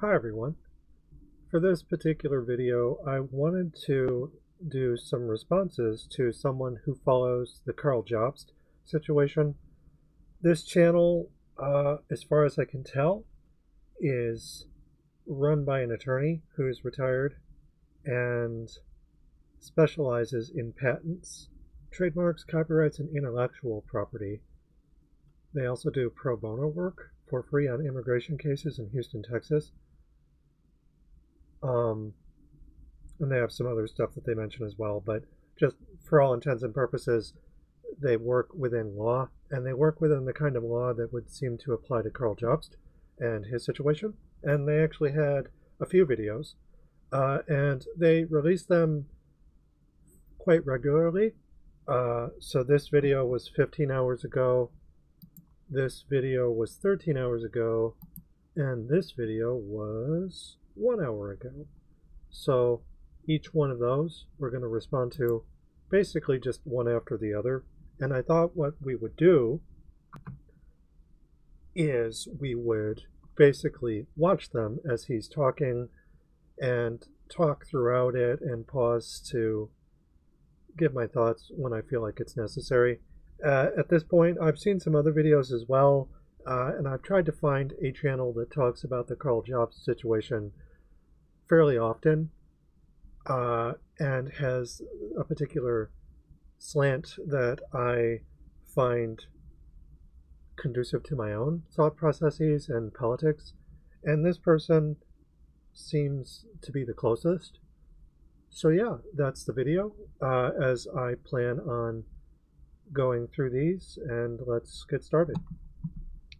Hi everyone. For this particular video, I wanted to do some responses to someone who follows the Karl Jobst situation. This channel, as far as I can tell, is run by an attorney who is retired and specializes in patents, trademarks, copyrights, and intellectual property. They also do pro bono work for free on immigration cases in Houston, Texas. And they have some other stuff that they mention as well, but just for all intents and purposes, they work within law, and they work within the kind of law that would seem to apply to Karl Jobst and his situation. And they actually had a few videos, and they release them quite regularly. So this video was 15 hours ago, this video was 13 hours ago, and this video was 1 hour ago. So each one of those we're going to respond to basically just one after the other. And I thought what we would do is we would basically watch them as he's talking and talk throughout it and pause to give my thoughts when I feel like it's necessary. At this point, I've seen some other videos as well, and I've tried to find a channel that talks about the Karl Jobst situation fairly often, and has a particular slant that I find conducive to my own thought processes and politics. And this person seems to be the closest. So yeah, that's the video, as I plan on going through these, and let's get started.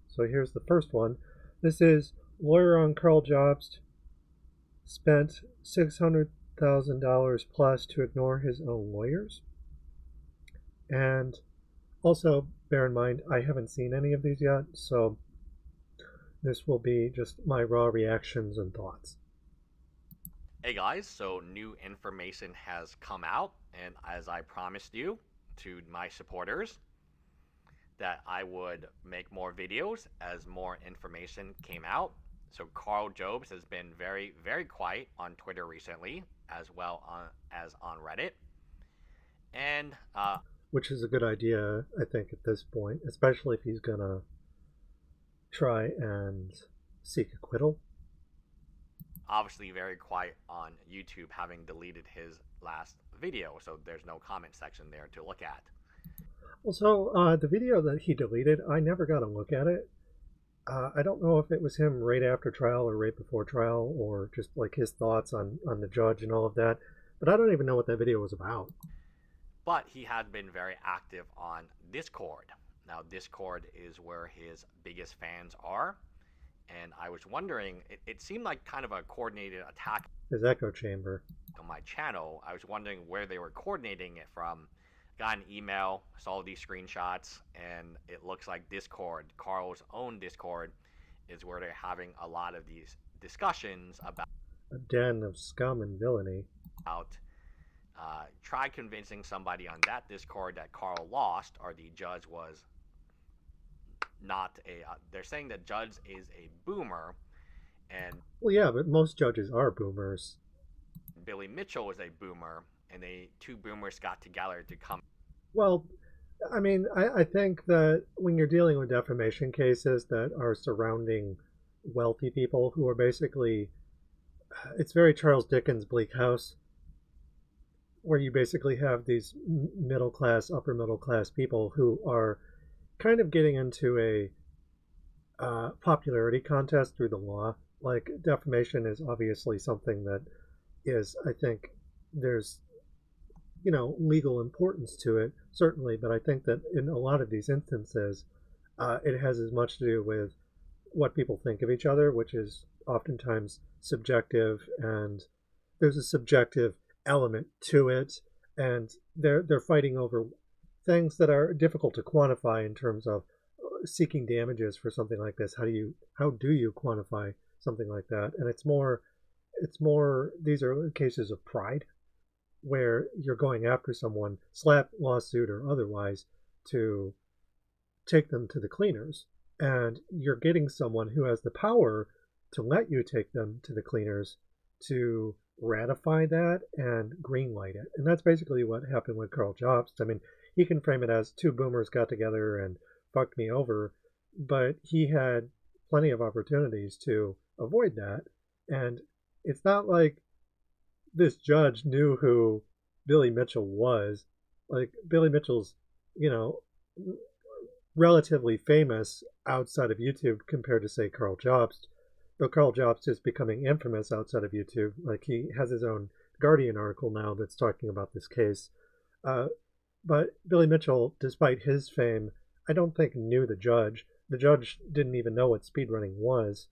So here's the first one. This is lawyer on Karl Jobst spent $600,000 plus to ignore his own lawyers. And also bear in mind, I haven't seen any of these yet, so this will be just my raw reactions and thoughts. Hey guys, so new information has come out, and as I promised you to my supporters that I would make more videos as more information came out. So Karl Jobst has been very, very quiet on Twitter recently, as well as on Reddit. And which is a good idea, I think, at this point, especially if he's gonna try and seek acquittal. Obviously very quiet on YouTube, having deleted his last video, so there's no comment section there to look at. Well, so the video that he deleted, I never got a look at it. I don't know if it was him right after trial or right before trial, or just like his thoughts on the judge and all of that, but I don't even know what that video was about. But he had been very active on Discord. Now Discord is where his biggest fans are, and I was wondering, it seemed like kind of a coordinated attack. His echo chamber. On my channel, I was wondering where they were coordinating it from. Got an email, saw these screenshots, and it looks like Discord, Karl's own Discord, is where they're having a lot of these discussions about a den of scum and villainy. Try convincing somebody on that Discord that Karl lost, or the judge was not a. They're saying that judge is a boomer, and well, yeah, but most judges are boomers. Billy Mitchell is a boomer, and two boomers got together to come. Well, I mean, I think that when you're dealing with defamation cases that are surrounding wealthy people who are basically, it's very Charles Dickens' Bleak House, where you basically have these middle class, upper middle class people who are kind of getting into a popularity contest through the law. Like, defamation is obviously something that is, I think, there's, legal importance to it, certainly, but I think that in a lot of these instances, it has as much to do with what people think of each other, which is oftentimes subjective, and there's a subjective element to it, and they're fighting over things that are difficult to quantify in terms of seeking damages for something like this. How do you quantify something like that? And it's more these are cases of pride, where you're going after someone, slap, lawsuit, or otherwise, to take them to the cleaners, and you're getting someone who has the power to let you take them to the cleaners to ratify that and greenlight it. And that's basically what happened with Karl Jobst. I mean, he can frame it as two boomers got together and fucked me over, but he had plenty of opportunities to avoid that. And it's not like this judge knew who Billy Mitchell was. Like, Billy Mitchell's, you know, relatively famous outside of YouTube compared to, say, Karl Jobst. Though Karl Jobst is becoming infamous outside of YouTube. Like, he has his own Guardian article now that's talking about this case. Uh, but Billy Mitchell, despite his fame, I don't think knew the judge. The judge didn't even know what speedrunning was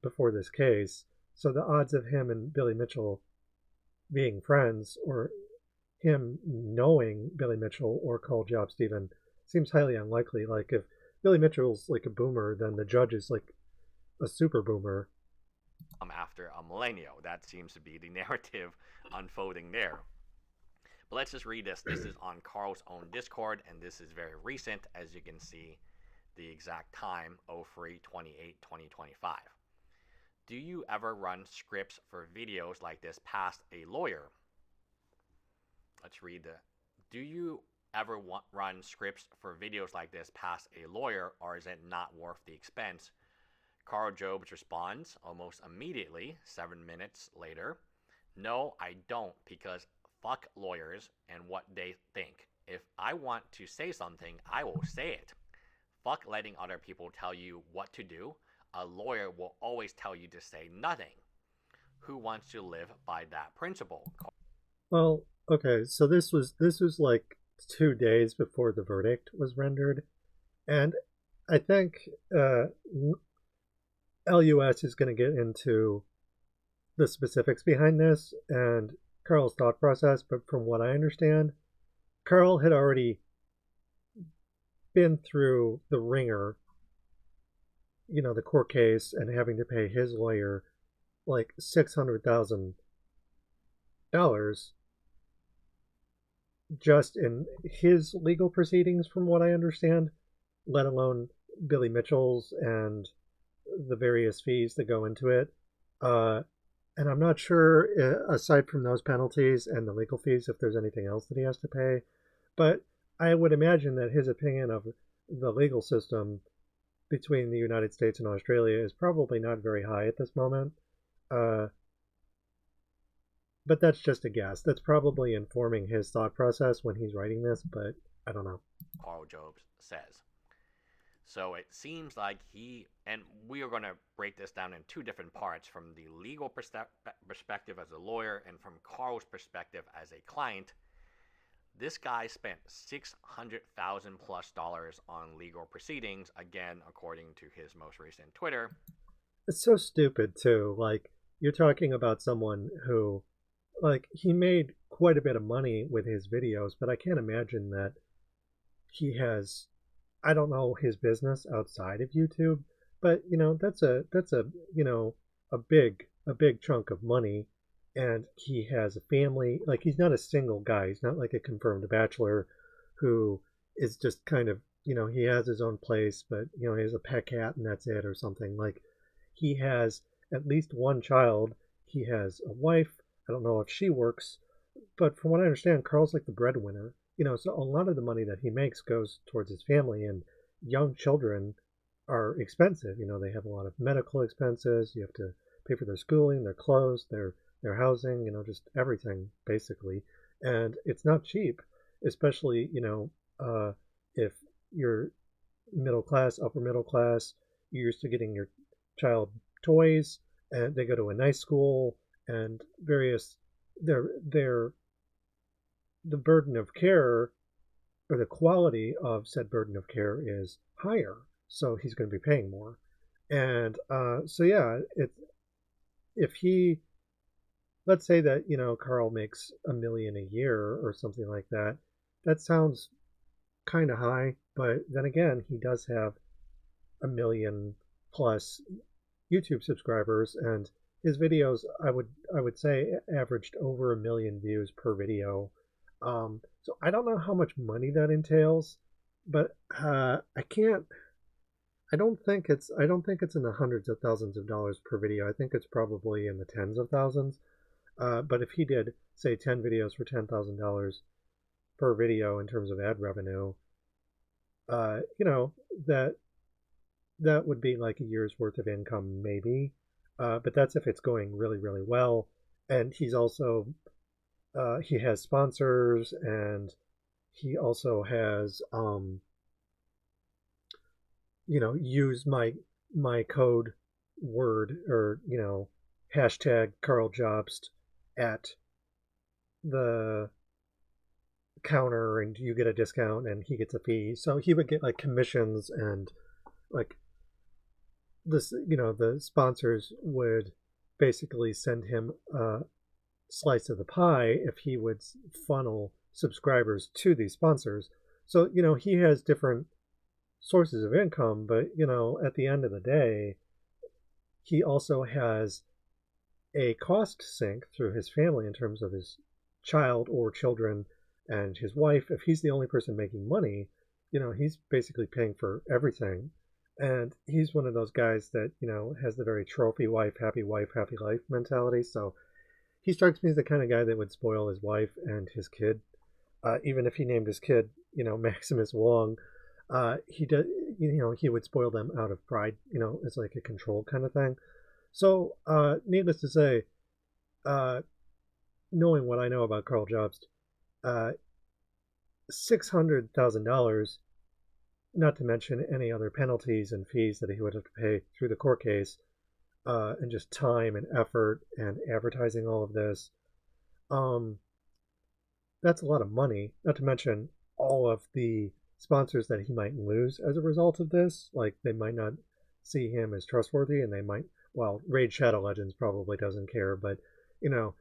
before this case. So the odds of him and Billy Mitchell being friends, or him knowing Billy Mitchell or Karl Jobst even, seems highly unlikely. Like, if Billy Mitchell's like a boomer, then the judge is like a super boomer. After a millennial. That seems to be the narrative unfolding there. But let's just read this. This is on Karl's own Discord, and this is very recent, as you can see the exact time, 03/28/2025. Do you ever run scripts for videos like this past a lawyer? Let's read the. Do you ever run scripts for videos like this past a lawyer, or is it not worth the expense? Karl Jobst responds almost immediately, 7 minutes later. No, I don't, because fuck lawyers and what they think. If I want to say something, I will say it. Fuck letting other people tell you what to do. A lawyer will always tell you to say nothing. Who wants to live by that principle? Well, okay, so this was like 2 days before the verdict was rendered, and I think LUS is going to get into the specifics behind this and Karl's thought process, but from what I understand, Karl had already been through the ringer, you know, the court case, and having to pay his lawyer like $600,000 just in his legal proceedings, from what I understand, let alone Billy Mitchell's and the various fees that go into it. And I'm not sure, aside from those penalties and the legal fees, if there's anything else that he has to pay. But I would imagine that his opinion of the legal system between the United States and Australia is probably not very high at this moment. Uh, but that's just a guess. That's probably informing his thought process when he's writing this, but I don't know. Karl Jobst says. So it seems like and we are going to break this down in two different parts, from the legal perspective as a lawyer and from Karl's perspective as a client. This guy spent $600,000 plus on legal proceedings, again, according to his most recent Twitter. It's so stupid, too. Like, you're talking about someone who, like, he made quite a bit of money with his videos, but I can't imagine that he has, I don't know his business outside of YouTube, but you know, that's a you know, a big chunk of money, and he has a family. Like, he's not a single guy. He's not like a confirmed bachelor who is just kind of, you know, he has his own place, but you know, he has a pet cat and that's it, or something. Like, he has at least one child. He has a wife. I don't know if she works, but from what I understand, Karl's like the breadwinner. You know, so a lot of the money that he makes goes towards his family, and young children are expensive. You know, they have a lot of medical expenses. You have to pay for their schooling, their clothes, their housing, you know, just everything basically. And it's not cheap, especially, you know, if you're middle class, upper middle class, you're used to getting your child toys, and they go to a nice school, and various their the burden of care, or the quality of said burden of care, is higher, so he's going to be paying more. And so yeah, if he, let's say that, you know, Karl makes $1 million a year or something like that, that sounds kind of high, but then again, he does have 1 million plus YouTube subscribers, and his videos, I would say, averaged over 1 million views per video. So I don't know how much money that entails, but I can't. I don't think it's in the hundreds of thousands of dollars per video. I think it's probably in the tens of thousands. But if he did say 10 videos for $10,000 per video in terms of ad revenue, you know, that that would be like a year's worth of income maybe. But that's if it's going really, really well. And he's also he has sponsors, and he also has use my code word, or hashtag Karl Jobst at the counter, and you get a discount and he gets a fee. So he would get like commissions, and like this, the sponsors would basically send him a slice of the pie if he would funnel subscribers to these sponsors. So, he has different sources of income, but, at the end of the day, he also has a cost sink through his family in terms of his child or children and his wife. If he's the only person making money, he's basically paying for everything. And he's one of those guys that, has the very trophy wife, happy life mentality. So he strikes me as the kind of guy that would spoil his wife and his kid. Even if he named his kid, Maximus Wong, he did, he would spoil them out of pride. It's like a control kind of thing. So, needless to say, uh, knowing what I know about Karl Jobst, $600,000, not to mention any other penalties and fees that he would have to pay through the court case, and just time and effort and advertising all of this. Um, that's a lot of money, not to mention all of the sponsors that he might lose as a result of this. Like, they might not see him as trustworthy, and they might, well, Raid Shadow Legends probably doesn't care, but, you know,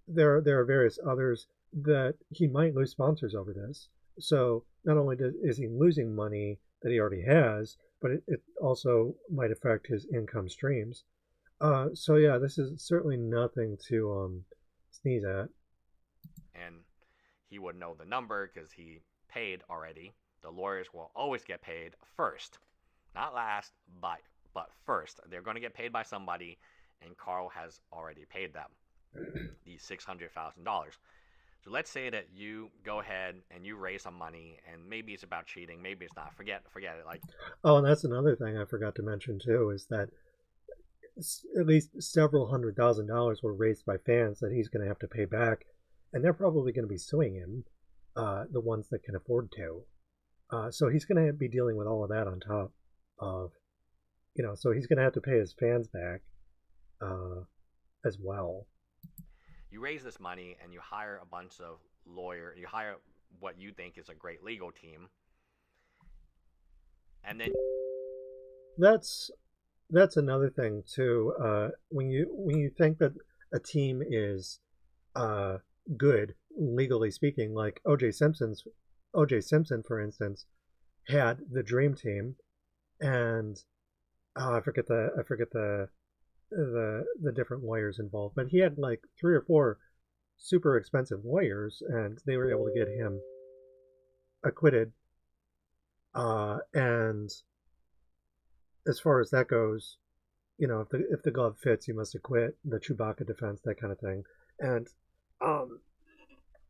there are various others that he might lose sponsors over this. So not only is he losing money that he already has, but it also might affect his income streams. So yeah, this is certainly nothing to sneeze at. And he would know the number because he paid already. The lawyers will always get paid first, not last, but first. They're going to get paid by somebody, and Karl has already paid them the $600,000. So let's say that you go ahead and you raise some money, and maybe it's about cheating, maybe it's not. Forget it. Like, Oh, and that's another thing I forgot to mention too, is that at least several $100,000 were raised by fans that he's going to have to pay back, and they're probably going to be suing him, the ones that can afford to. So he's going to be dealing with all of that on top of, so he's going to have to pay his fans back uh, as well. you raise this money and you hire a bunch of you hire what you think is a great legal team, and then That's that's another thing too. When you think that a team is uh, good legally speaking, like OJ Simpson, for instance, had the Dream Team, and I forget the different lawyers involved, but he had like three or four super expensive lawyers, and they were able to get him acquitted. And as far as that goes, if the glove fits, you must acquit. The Chewbacca defense, that kind of thing. And um,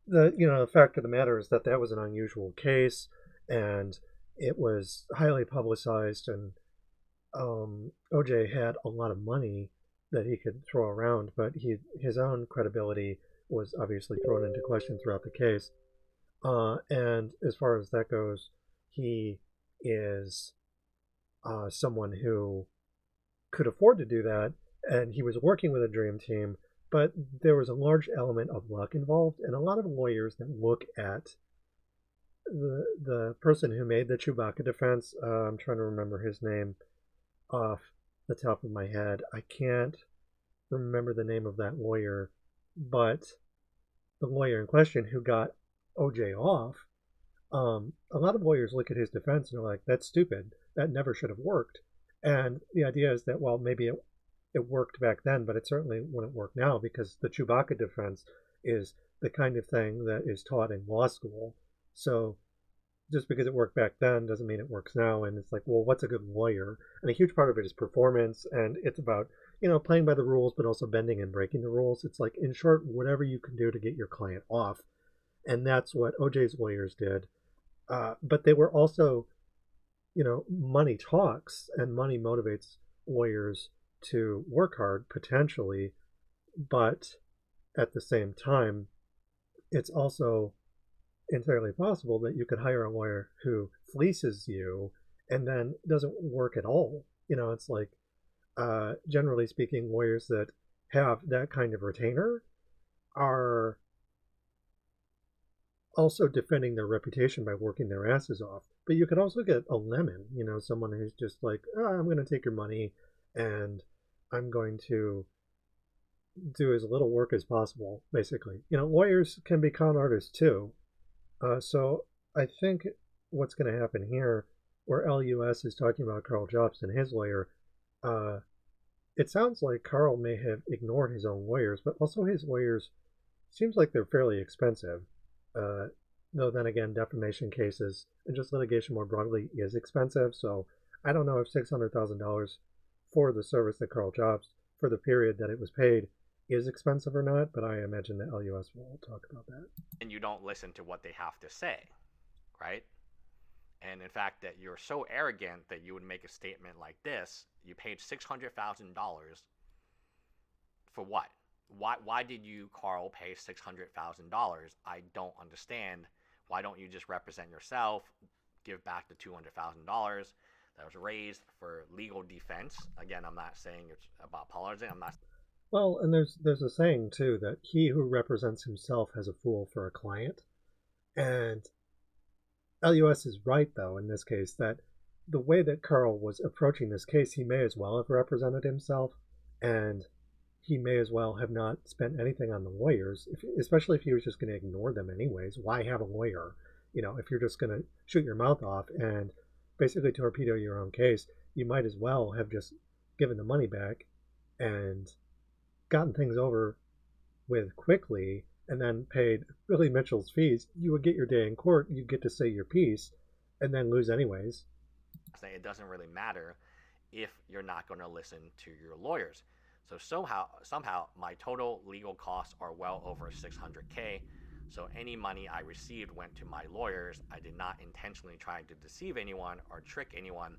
the fact of the matter is that that was an unusual case, and it was highly publicized, and OJ had a lot of money that he could throw around, but his own credibility was obviously thrown into question throughout the case. And as far as that goes, he is someone who could afford to do that, and he was working with a dream team, but there was a large element of luck involved, and a lot of lawyers that look at the person who made the Chewbacca defense. I'm trying to remember his name off the top of my head. I can't remember the name of that lawyer, but the lawyer in question who got OJ off, a lot of lawyers look at his defense and are like, that's stupid. That never should have worked. And the idea is that, well, maybe it worked back then, but it certainly wouldn't work now, because the Chewbacca defense is the kind of thing that is taught in law school. So just because it worked back then doesn't mean it works now. And it's like, well, what's a good lawyer? And a huge part of it is performance, and it's about playing by the rules, but also bending and breaking the rules. It's like, in short, whatever you can do to get your client off, and that's what OJ's lawyers did. But they were also, money talks, and money motivates lawyers to work hard potentially, but at the same time, it's also entirely possible that you could hire a lawyer who fleeces you and then doesn't work at all. It's like, generally speaking, lawyers that have that kind of retainer are also defending their reputation by working their asses off. But you could also get a lemon, someone who's just like, oh, I'm going to take your money and I'm going to do as little work as possible, basically. Lawyers can be con artists too. So I think what's going to happen here, where LUS is talking about Karl Jobst and his lawyer, uh, it sounds like Karl may have ignored his own lawyers, but also his lawyers seems like they're fairly expensive. Uh, though then again, defamation cases and just litigation more broadly is expensive. So I don't know if $600,000 for the service that Karl Jobst for the period that it was paid is expensive or not, but I imagine that LUS will talk about that. And you don't listen to what they have to say, right? And in fact, that you're so arrogant that you would make a statement like this. You paid $600,000 for what? Why did you, Karl, pay $600,000? I don't understand. Why don't you just represent yourself, give back the $200,000 that was raised for legal defense? Again, I'm not saying it's about polarizing. I'm not. Well, and there's a saying too that he who represents himself has a fool for a client, and LUS is right though in this case that the way that Karl was approaching this case, he may as well have represented himself, and he may as well have not spent anything on the lawyers, especially if he was just going to ignore them anyways. Why have a lawyer? If you're just going to shoot your mouth off and basically torpedo your own case, you might as well have just given the money back and gotten things over with quickly and then paid Billy Mitchell's fees. You would get your day in court, you'd get to say your piece, and then lose anyways. It doesn't really matter if you're not going to listen to your lawyers. So somehow my total legal costs are well over $600K. So any money I received went to my lawyers. I did not intentionally try to deceive anyone or trick anyone,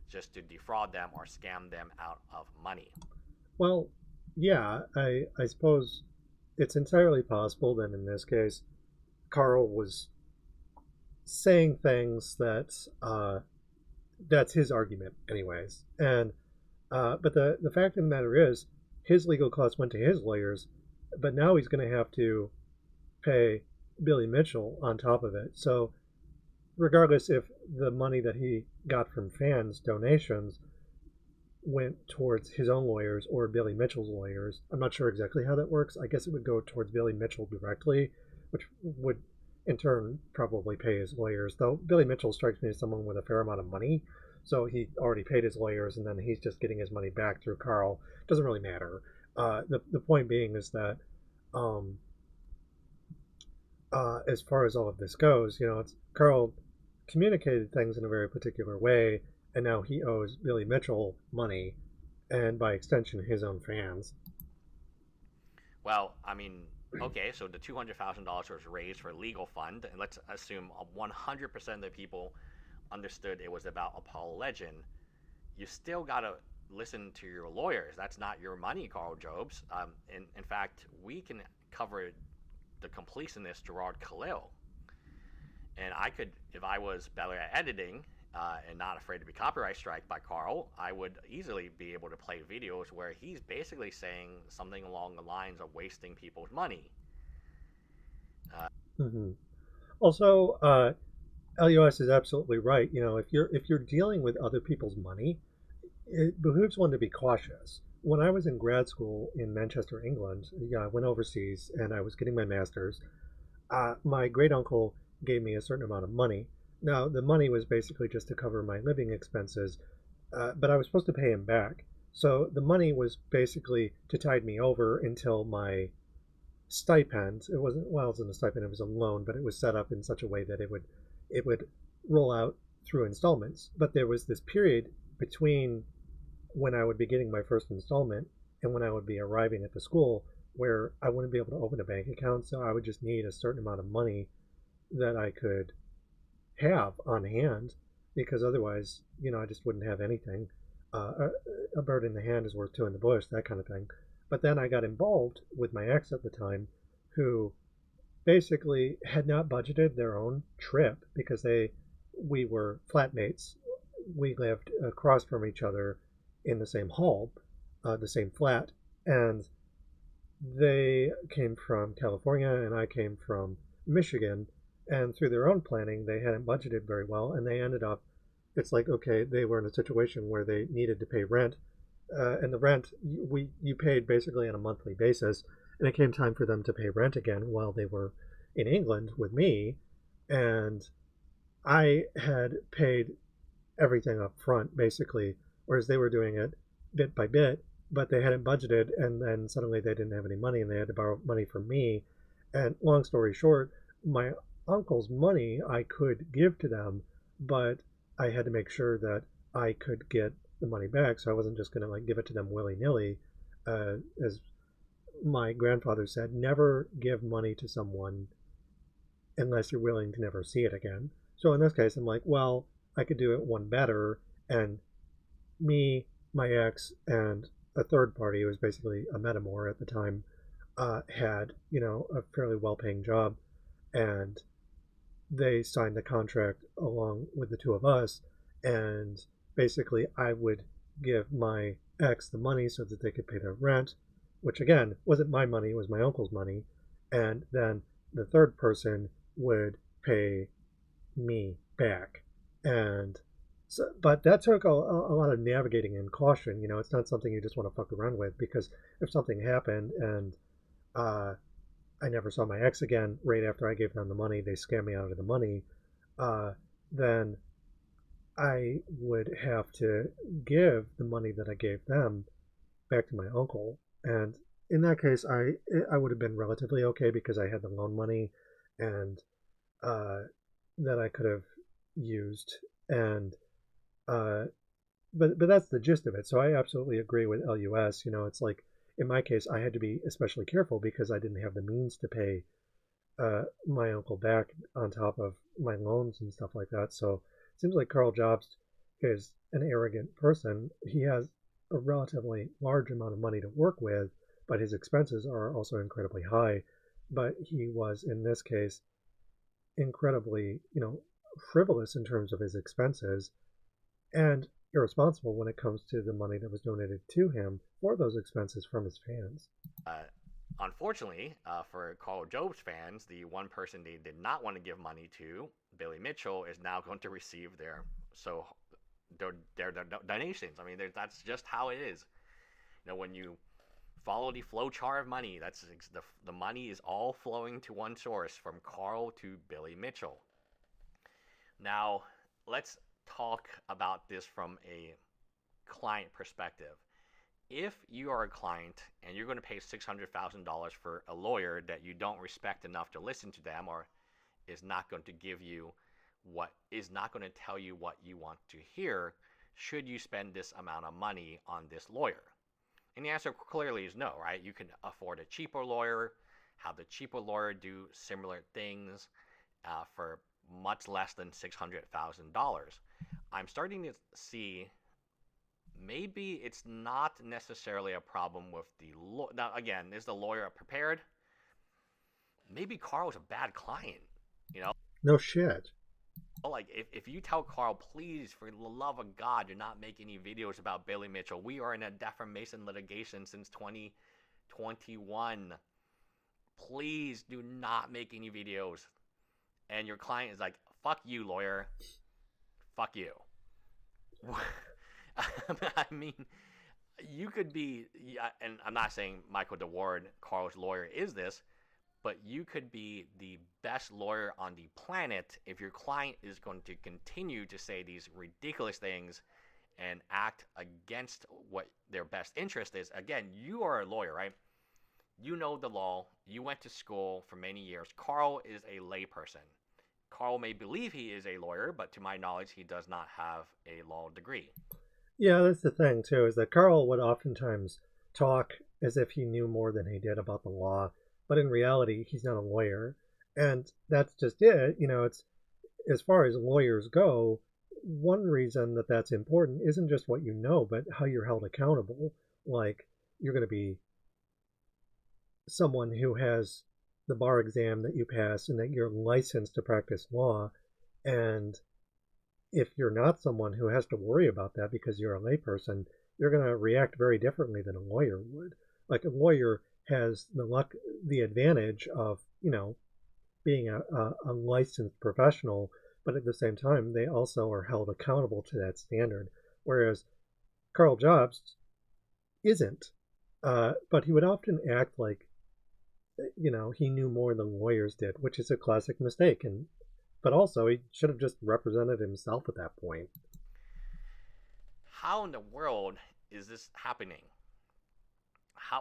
just to defraud them or scam them out of money. Well, yeah, I suppose it's entirely possible that in this case, Karl was saying things that's his argument, anyways. And but the fact of the matter is, his legal costs went to his lawyers, but now he's going to have to pay Billy Mitchell on top of it. So regardless if the money that he got from fans donations went towards his own lawyers or Billy Mitchell's lawyers, I'm not sure exactly how that works. I guess it would go towards Billy Mitchell directly, which would in turn probably pay his lawyers. Though Billy Mitchell strikes me as someone with a fair amount of money, so he already paid his lawyers and then he's just getting his money back through Karl. Doesn't really matter. The point being is that as far as all of this goes, it's Karl communicated things in a very particular way, and now he owes Billy Mitchell money, and by extension, his own fans. Well, I mean, okay, so the $200,000 was raised for a legal fund, and let's assume 100% of the people understood it was about Apollo Legend. You still gotta listen to your lawyers. That's not your money, Karl Jobst. In fact, we can cover the completionist Gerard Khalil, and I could, if I was better at editing and not afraid to be copyright striked by Karl, I would easily be able to play videos where he's basically saying something along the lines of wasting people's money. Mm-hmm. Also, LUS is absolutely right. If you're dealing with other people's money, it behooves one to be cautious. When I was in grad school in Manchester, England, yeah, I went overseas and I was getting my master's. My great uncle gave me a certain amount of money. Now, the money was basically just to cover my living expenses, but I was supposed to pay him back. So the money was basically to tide me over until my stipend. It wasn't a stipend; it was a loan, but it was set up in such a way that it would roll out through installments. But there was this period between when I would be getting my first installment and when I would be arriving at the school where I wouldn't be able to open a bank account. So I would just need a certain amount of money that I could have on hand because otherwise, I just wouldn't have anything. A bird in the hand is worth two in the bush, that kind of thing. But then I got involved with my ex at the time, who basically had not budgeted their own trip because we were flatmates. We lived across from each other in the same hall, the same flat, and they came from California and I came from Michigan. And through their own planning, they hadn't budgeted very well, and they ended up. It's like, okay, they were in a situation where they needed to pay rent, and the rent you paid basically on a monthly basis, and it came time for them to pay rent again while they were in England with me, and I had paid everything up front basically, whereas they were doing it bit by bit, but they hadn't budgeted, and then suddenly they didn't have any money and they had to borrow money from me. And long story short, my uncle's money I could give to them, but I had to make sure that I could get the money back, so I wasn't just going to like give it to them willy nilly. As my grandfather said, never give money to someone unless you're willing to never see it again. So in this case, I'm like, well, I could do it one better, and me, my ex, and a third party who was basically a metamor at the time, had a fairly well-paying job, and they signed the contract along with the two of us, and basically I would give my ex the money so that they could pay their rent, which again wasn't my money, it was my uncle's money, and then the third person would pay me back. And so, but that took a lot of navigating and caution. It's not something you just want to fuck around with, because if something happened and uh, I never saw my ex again right after I gave them the money, they scammed me out of the money, uh, then I would have to give the money that I gave them back to my uncle. And in that case, I would have been relatively okay because I had the loan money, and uh, that I could have used. And uh, but that's the gist of it. So I absolutely agree with LUS. It's like in my case, I had to be especially careful because I didn't have the means to pay my uncle back on top of my loans and stuff like that. So it seems like Karl Jobst is an arrogant person. He has a relatively large amount of money to work with, but his expenses are also incredibly high. But he was, in this case, incredibly, frivolous in terms of his expenses and irresponsible when it comes to the money that was donated to him for those expenses from his fans. Uh, Unfortunately, for Karl Jobst fans, the one person they did not want to give money to, Billy Mitchell, is now going to receive their donations. I mean, that's just how it is. When you follow the flow chart of money, that's the money is all flowing to one source, from Karl to Billy Mitchell. Now, let's talk about this from a client perspective. If you are a client and you're going to pay $600,000 for a lawyer that you don't respect enough to listen to them, or is not going to tell you what you want to hear, should you spend this amount of money on this lawyer? And the answer clearly is no, right? You can afford a cheaper lawyer, have the cheaper lawyer do similar things for much less than $600,000. I'm starting to see maybe it's not necessarily a problem with the lawyer. Now, again, is the lawyer prepared? Maybe Karl's a bad client, No shit. Like, if you tell Karl, please, for the love of God, do not make any videos about Billy Mitchell. We are in a defamation litigation since 2021. Please do not make any videos. And your client is like, fuck you, lawyer. Fuck you. I mean, you could be, and I'm not saying Michael DeWard, Karl's lawyer, is this, but you could be the best lawyer on the planet if your client is going to continue to say these ridiculous things and act against what their best interest is. Again, you are a lawyer, right? You know the law. You went to school for many years. Karl is a layperson. Karl may believe he is a lawyer, but to my knowledge, he does not have a law degree. Yeah, that's the thing too, is that Karl would oftentimes talk as if he knew more than he did about the law, but in reality, he's not a lawyer. And that's just it. It's as far as lawyers go, one reason that that's important isn't just what you know, but how you're held accountable. Like, you're going to be someone who has the bar exam that you pass and that you're licensed to practice law. And if you're not someone who has to worry about that because you're a layperson, you're going to react very differently than a lawyer would. Like, a lawyer has the advantage of, being a licensed professional, but at the same time, they also are held accountable to that standard. Whereas Karl Jobst isn't, but he would often act like, he knew more than lawyers did, which is a classic mistake. But also, he should have just represented himself at that point. How in the world is this happening?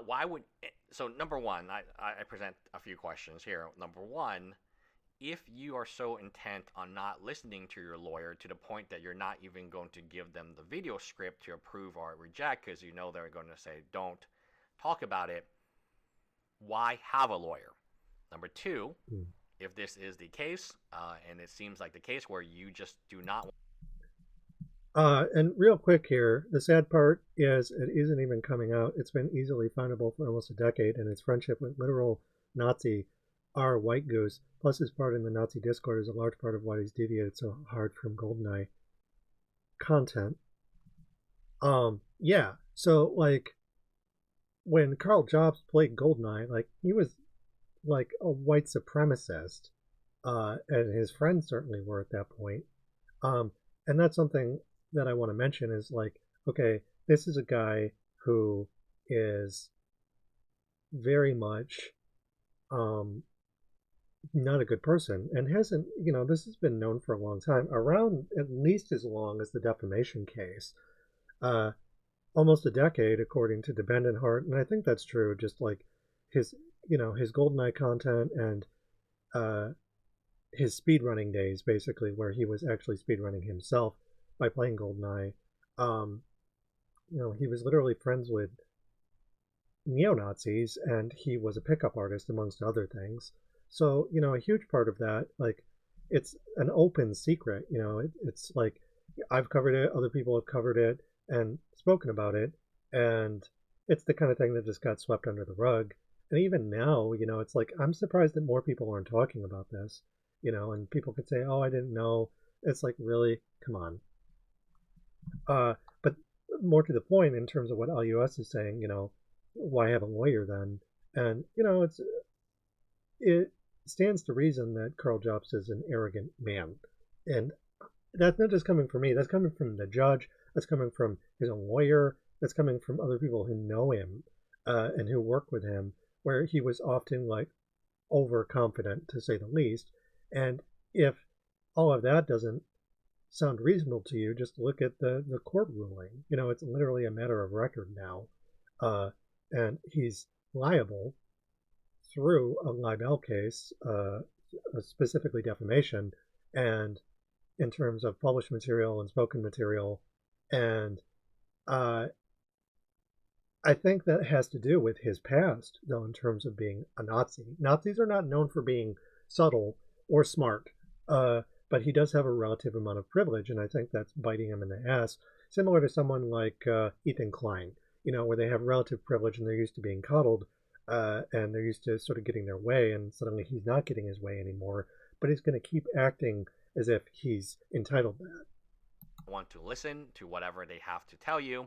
Why would so number one, I present a few questions here. Number one, if you are so intent on not listening to your lawyer to the point that you're not even going to give them the video script to approve or reject because you know they're going to say don't talk about it, why have a lawyer? Number two, if this is the case, and it seems like the case where you just do not. And real quick here, the sad part is it isn't even coming out. It's been easily findable for almost a decade, and his friendship with literal Nazi R. White Goose, plus his part in the Nazi Discord, is a large part of why he's deviated so hard from GoldenEye content. Yeah, so, like, when Karl Jobst played GoldenEye, like, he was, like, a white supremacist, and his friends certainly were at that point. And that's something that I want to mention is, like, okay, this is a guy who is very much not a good person and hasn't, this has been known for a long time, around at least as long as the defamation case, almost a decade, according to Dependent Heart. And I think that's true, just like his, his GoldenEye content and his speedrunning days, basically, where he was actually speedrunning himself by playing GoldenEye. He was literally friends with neo-Nazis, and he was a pickup artist, amongst other things. So, a huge part of that, like, it's an open secret. It's like, I've covered it, other people have covered it and spoken about it, and it's the kind of thing that just got swept under the rug. And even now, it's like, I'm surprised that more people aren't talking about this, and people could say, oh, I didn't know. It's like, really? Come on. But more to the point, in terms of what LUS is saying, why have a lawyer then? And, it stands to reason that Karl Jobst is an arrogant man. And that's not just coming from me. That's coming from the judge. That's coming from his own lawyer. That's coming from other people who know him and who work with him, where he was often, like, overconfident, to say the least. And if all of that doesn't sound reasonable to you, just look at the court ruling. It's literally a matter of record now. And he's liable through a libel case, specifically defamation, and in terms of published material and spoken material. And I think that has to do with his past, though, in terms of being a Nazi. Nazis are not known for being subtle or smart, but he does have a relative amount of privilege, and I think that's biting him in the ass, similar to someone like Ethan Klein, where they have relative privilege and they're used to being coddled, and they're used to sort of getting their way, and suddenly he's not getting his way anymore, but he's going to keep acting as if he's entitled to that. Want to listen to whatever they have to tell you.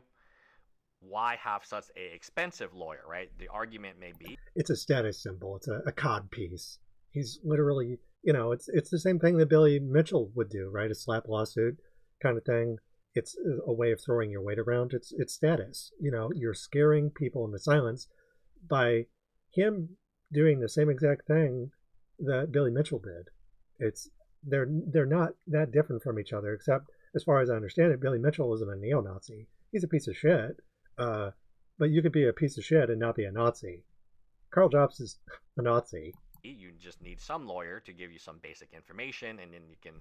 Why have such a expensive lawyer, right? The argument may be it's a status symbol. It's a cod piece. He's literally, it's the same thing that Billy Mitchell would do, right? A slap lawsuit kind of thing. It's a way of throwing your weight around. It's status. You're scaring people into silence by him doing the same exact thing that Billy Mitchell did. They're not that different from each other, except, as far as I understand it, Billy Mitchell isn't a neo-Nazi. He's a piece of shit. But you could be a piece of shit and not be a Nazi. Karl Jobst is a Nazi. You just need some lawyer to give you some basic information, and then you can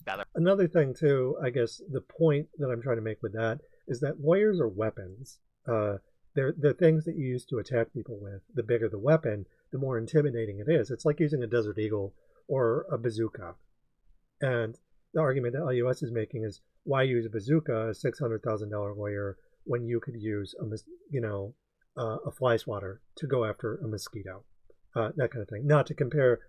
better. Another thing too, I guess the point that I'm trying to make with that is that lawyers are weapons. They're things that you use to attack people with. The bigger the weapon, the more intimidating it is. It's like using a Desert Eagle or a bazooka. And the argument that LUS is making is, why use a bazooka, a $600,000 lawyer, when you could use a fly swatter to go after a mosquito, that kind of thing. Not to compare,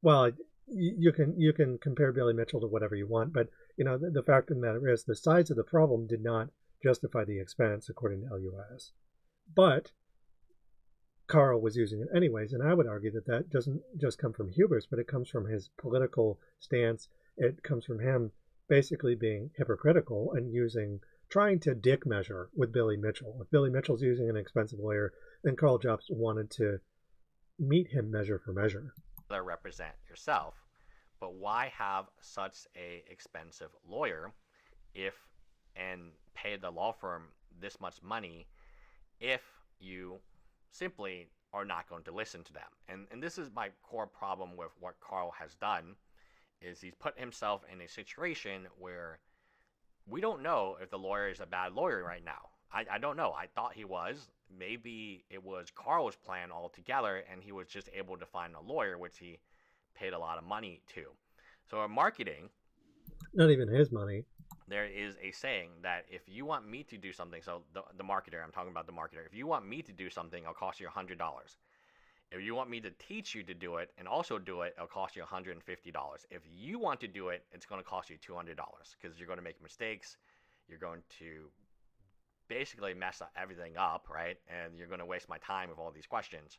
well, you can compare Billy Mitchell to whatever you want, but the fact of the matter is the size of the problem did not justify the expense according to LUS. But Karl was using it anyways, and I would argue that that doesn't just come from hubris, but it comes from his political stance. It comes from him basically being hypocritical and trying to dick measure with Billy Mitchell. If Billy Mitchell's using an expensive lawyer, then Karl Jobst wanted to meet him measure for measure. Represent yourself. But why have such a expensive lawyer if and pay the law firm this much money if you simply are not going to listen to them? And this is my core problem with what Karl has done, is he's put himself in a situation where we don't know if the lawyer is a bad lawyer right now. I don't know. I thought he was. Maybe it was Karl's plan altogether, and he was just able to find a lawyer, which he paid a lot of money to. So in marketing, not even his money, there is a saying that if you want me to do something, so the marketer, I'm talking about the marketer, if you want me to do something, it'll cost you $100. If you want me to teach you to do it and also do it, it'll cost you $150. If you want to do it, it's going to cost you $200 because you're going to make mistakes. You're going to basically mess everything up, right? And you're going to waste my time with all these questions.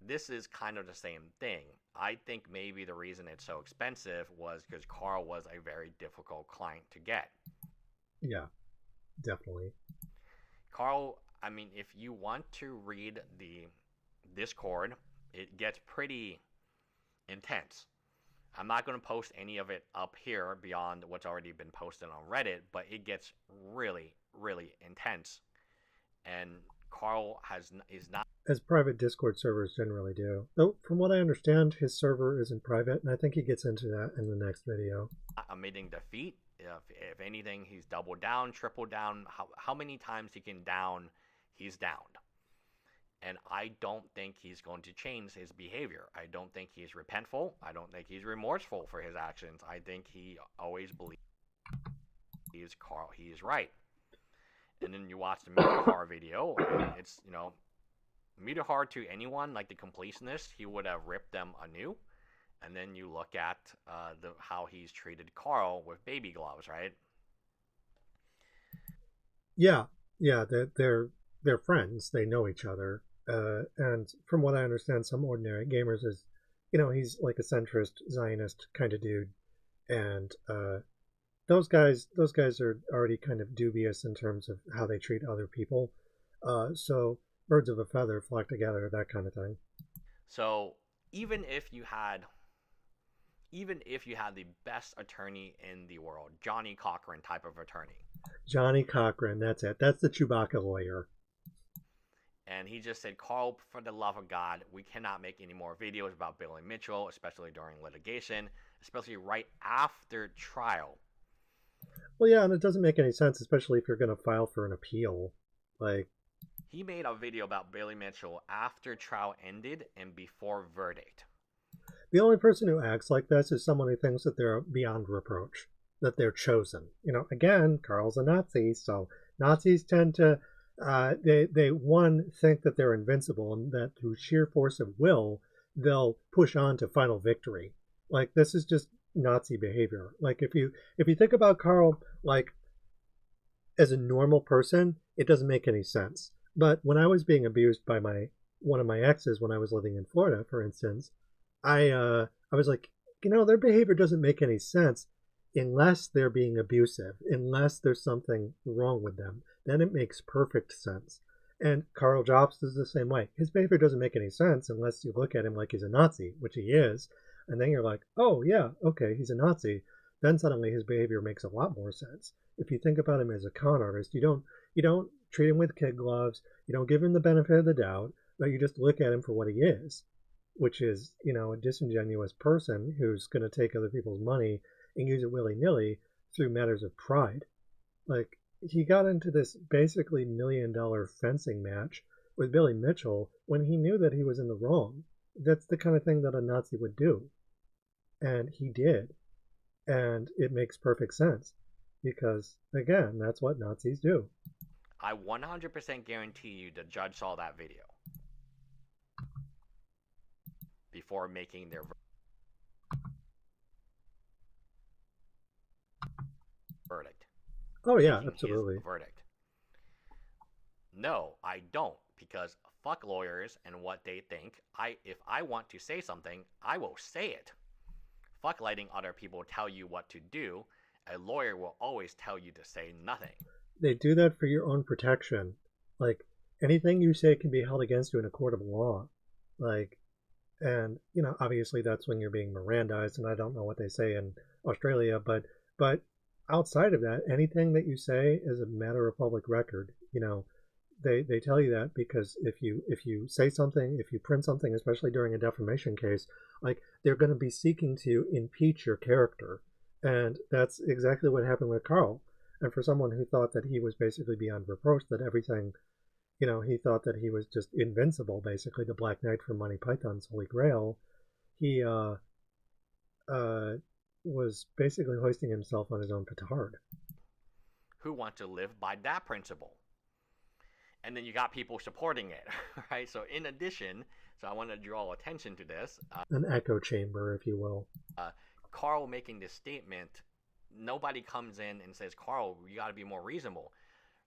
This is kind of the same thing. I think maybe the reason it's so expensive was because Karl was a very difficult client to get. Yeah, definitely. Karl, I mean, if you want to read the Discord, it gets pretty intense. I'm not going to post any of it up here beyond what's already been posted on Reddit, but it gets really, really intense. And Karl is not, as private Discord servers generally do. Though, from what I understand, his server isn't private, and I think he gets into that in the next video. Admitting defeat. If anything, he's doubled down, tripled down. How many times he can down, he's downed. And I don't think he's going to change his behavior. I don't think he's repentful. I don't think he's remorseful for his actions. I think he always believes Karl, he is right. And then you watch the Mutahar video, and it's, Mutahar to anyone, like the completionist, he would have ripped them anew. And then you look at how he's treated Karl with baby gloves, right? Yeah, they're friends. They know each other. And from what I understand, some ordinary gamers is, he's like a centrist Zionist kind of dude, and those guys are already kind of dubious in terms of how they treat other people. So birds of a feather flock together, that kind of thing. So even if you had the best attorney in the world, Johnny Cochran type of attorney. Johnny Cochran, that's it. That's the Chewbacca lawyer. And he just said, Karl, for the love of God, we cannot make any more videos about Billy Mitchell, especially during litigation, especially right after trial. Well, yeah, and it doesn't make any sense, especially if you're going to file for an appeal. He made a video about Billy Mitchell after trial ended and before verdict. The only person who acts like this is someone who thinks that they're beyond reproach, that they're chosen. Again, Karl's a Nazi, so Nazis tend to they think that they're invincible and that through sheer force of will they'll push on to final victory. This is just Nazi behavior. If you think about Karl as a normal person, it doesn't make any sense. But when I was being abused by one of my exes when I was living in Florida, for instance, I was like, their behavior doesn't make any sense unless they're being abusive, unless there's something wrong with them. Then it makes perfect sense. And Karl Jobst is the same way. His behavior doesn't make any sense unless you look at him like he's a Nazi, which he is. And then you're like, oh, yeah, okay, he's a Nazi. Then suddenly his behavior makes a lot more sense. If you think about him as a con artist, you don't treat him with kid gloves. You don't give him the benefit of the doubt. but you just look at him for what he is, which is, a disingenuous person who's going to take other people's money and use it willy-nilly through matters of pride. Like, he got into this basically $1 million fencing match with Billy Mitchell when he knew that he was in the wrong. That's the kind of thing that a Nazi would do. And he did. And it makes perfect sense because, again, that's what Nazis do. I 100% guarantee you the judge saw that video before making their verdict. Oh, yeah, Making absolutely. his verdict. No, I don't, because fuck lawyers and what they think. If I want to say something, I will say it. Fuck letting other people tell you what to do. A lawyer will always tell you to say nothing. They do that for your own protection. Like, anything you say can be held against you in a court of law. Like, and obviously that's when you're being Mirandized, and I don't know what they say in Australia, but outside of that, anything that you say is a matter of public record. They tell you that because if you say something, if you print something, especially during a defamation case, like, they're going to be seeking to impeach your character, and that's exactly what happened with Karl. And for someone who thought that he was basically beyond reproach, that everything, he thought that he was just invincible, basically the Black Knight from Monty Python's Holy Grail, he was basically hoisting himself on his own petard. Who want to live by that principle? And then you got people supporting it, right? So in addition, I want to draw attention to this. An echo chamber, if you will. Karl making this statement, nobody comes in and says, Karl, you got to be more reasonable.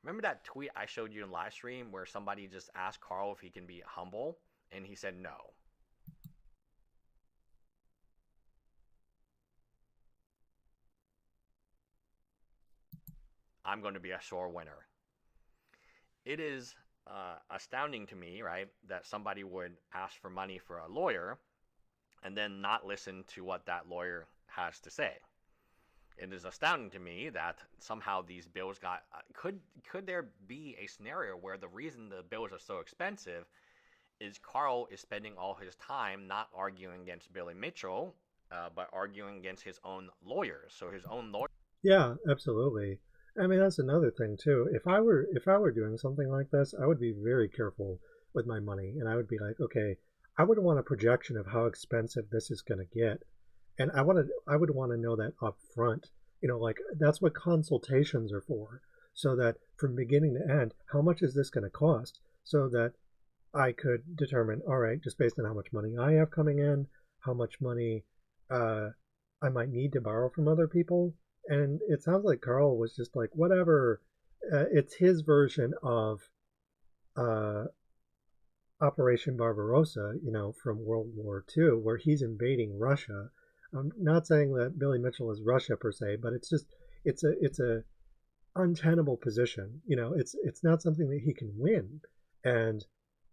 Remember that tweet I showed you in live stream where somebody just asked Karl if he can be humble, and he said no. I'm going to be a sore winner. It is astounding to me, right, that somebody would ask for money for a lawyer and then not listen to what that lawyer has to say. It is astounding to me that somehow these bills got... Could there be a scenario where the reason the bills are so expensive is Karl is spending all his time not arguing against Billy Mitchell, but arguing against his own lawyers? So his own lawyer... Yeah, absolutely. I mean, that's another thing too. If I were doing something like this, I would be very careful with my money, and I would be like, okay, I would want a projection of how expensive this is going to get, and I would want to know that up front. Like, that's what consultations are for, so that from beginning to end, how much is this going to cost, so that I could determine, all right, just based on how much money I have coming in, how much money I might need to borrow from other people. And it sounds like Karl was just like, whatever. It's his version of Operation Barbarossa, from World War II, where he's invading Russia. I'm not saying that Billy Mitchell is Russia per se, but it's a untenable position. It's not something that he can win, and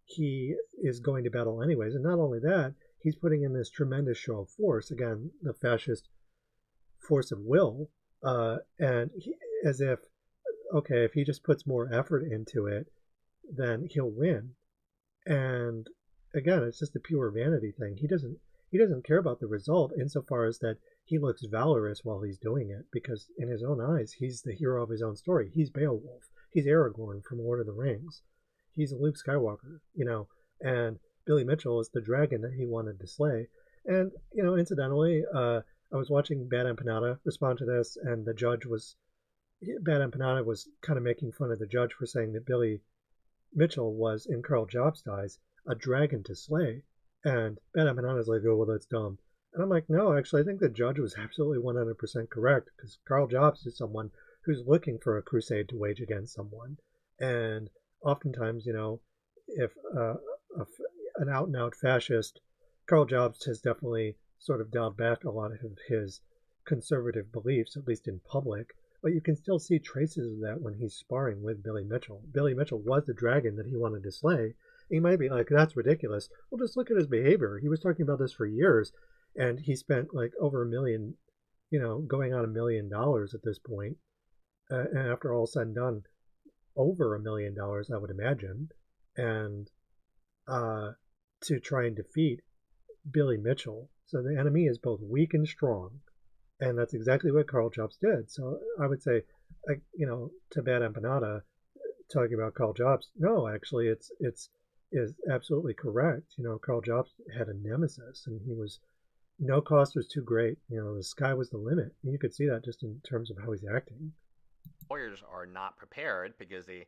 he is going to battle anyways. And not only that, he's putting in this tremendous show of force, again, the fascist force of will. And as if, okay, if he just puts more effort into it, then he'll win. And again, it's just a pure vanity thing. He doesn't care about the result insofar as that he looks valorous while he's doing it, because in his own eyes, he's the hero of his own story. He's Beowulf. He's Aragorn from Lord of the Rings. He's Luke Skywalker, and Billy Mitchell is the dragon that he wanted to slay. And, incidentally, I was watching Bad Empanada respond to this, and Bad Empanada was kind of making fun of the judge for saying that Billy Mitchell was, in Karl Jobst's eyes, a dragon to slay. And Bad Empanada's like, oh, well, that's dumb. And I'm like, no, actually, I think the judge was absolutely 100% correct, because Karl Jobst is someone who's looking for a crusade to wage against someone. And oftentimes, if an out-and-out fascist, Karl Jobst has definitely sort of dialed back a lot of his conservative beliefs, at least in public, but you can still see traces of that when he's sparring with Billy Mitchell. Billy Mitchell was the dragon that he wanted to slay. You might be like, that's ridiculous. Well, just look at his behavior. He was talking about this for years, and he spent like over $1 million, going on $1 million at this point. And after all said and done, over $1 million, I would imagine. And uh, to try and defeat Billy Mitchell. So the enemy is both weak and strong, and that's exactly what Karl Jobst did. So I would say, to bad empanada, talking about Karl Jobst. No, actually, it's is absolutely correct. Karl Jobst had a nemesis, and he was no cost was too great. The sky was the limit. And you could see that just in terms of how he's acting. Lawyers are not prepared because they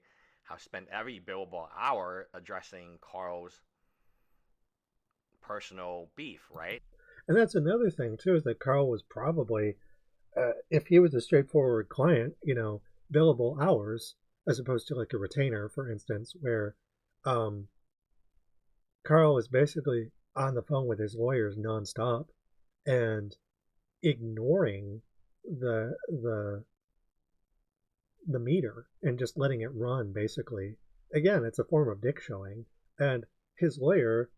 have spent every billable hour addressing Carl's personal beef, right? And that's another thing too, is that Karl was probably, if he was a straightforward client, billable hours as opposed to like a retainer, for instance, where um, Karl was basically on the phone with his lawyers nonstop and ignoring the the meter and just letting it run basically. Again, it's a form of dick showing. And his lawyer,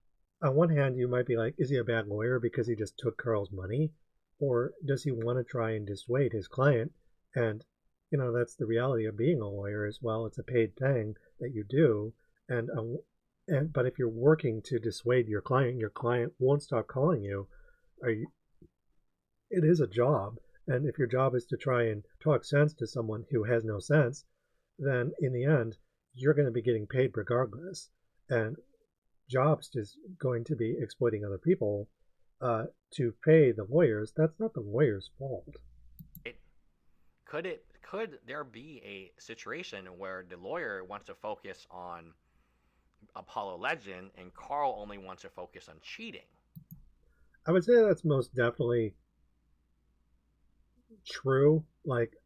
on one hand, you might be like, is he a bad lawyer because he just took Karl's money? Or does he want to try and dissuade his client? And, that's the reality of being a lawyer as well. It's a paid thing that you do. And, but if you're working to dissuade your client won't stop calling you. Are you it is a job. And if your job is to try and talk sense to someone who has no sense, then in the end, you're going to be getting paid regardless. And Jobst is going to be exploiting other people to pay the lawyers. That's not the lawyer's fault. It could there be a situation where the lawyer wants to focus on Apollo Legend and Carl only wants to focus on cheating? I would say that's most definitely true. Like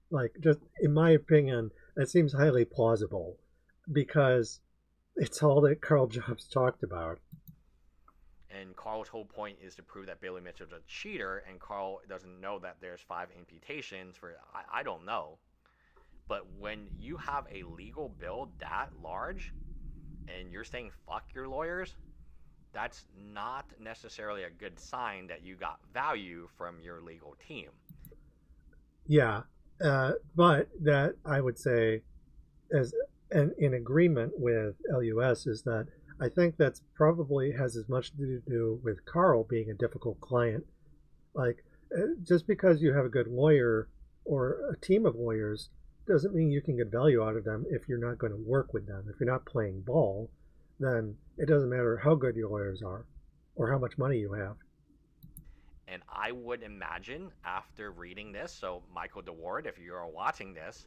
just in my opinion, that seems highly plausible because it's all that Karl Jobst talked about. And Carl's whole point is to prove that Billy Mitchell's a cheater, and Carl doesn't know that there's 5 imputations for I don't know. But when you have a legal bill that large and you're saying fuck your lawyers, that's not necessarily a good sign that you got value from your legal team. Yeah, but that I would say as and in agreement with LUS is that I think that's probably has as much to do with Karl being a difficult client. Like, just because you have a good lawyer or a team of lawyers doesn't mean you can get value out of them if you're not going to work with them. If you're not playing ball, then it doesn't matter how good your lawyers are or how much money you have. And I would imagine after reading this, so Michael DeWard, if you're watching this,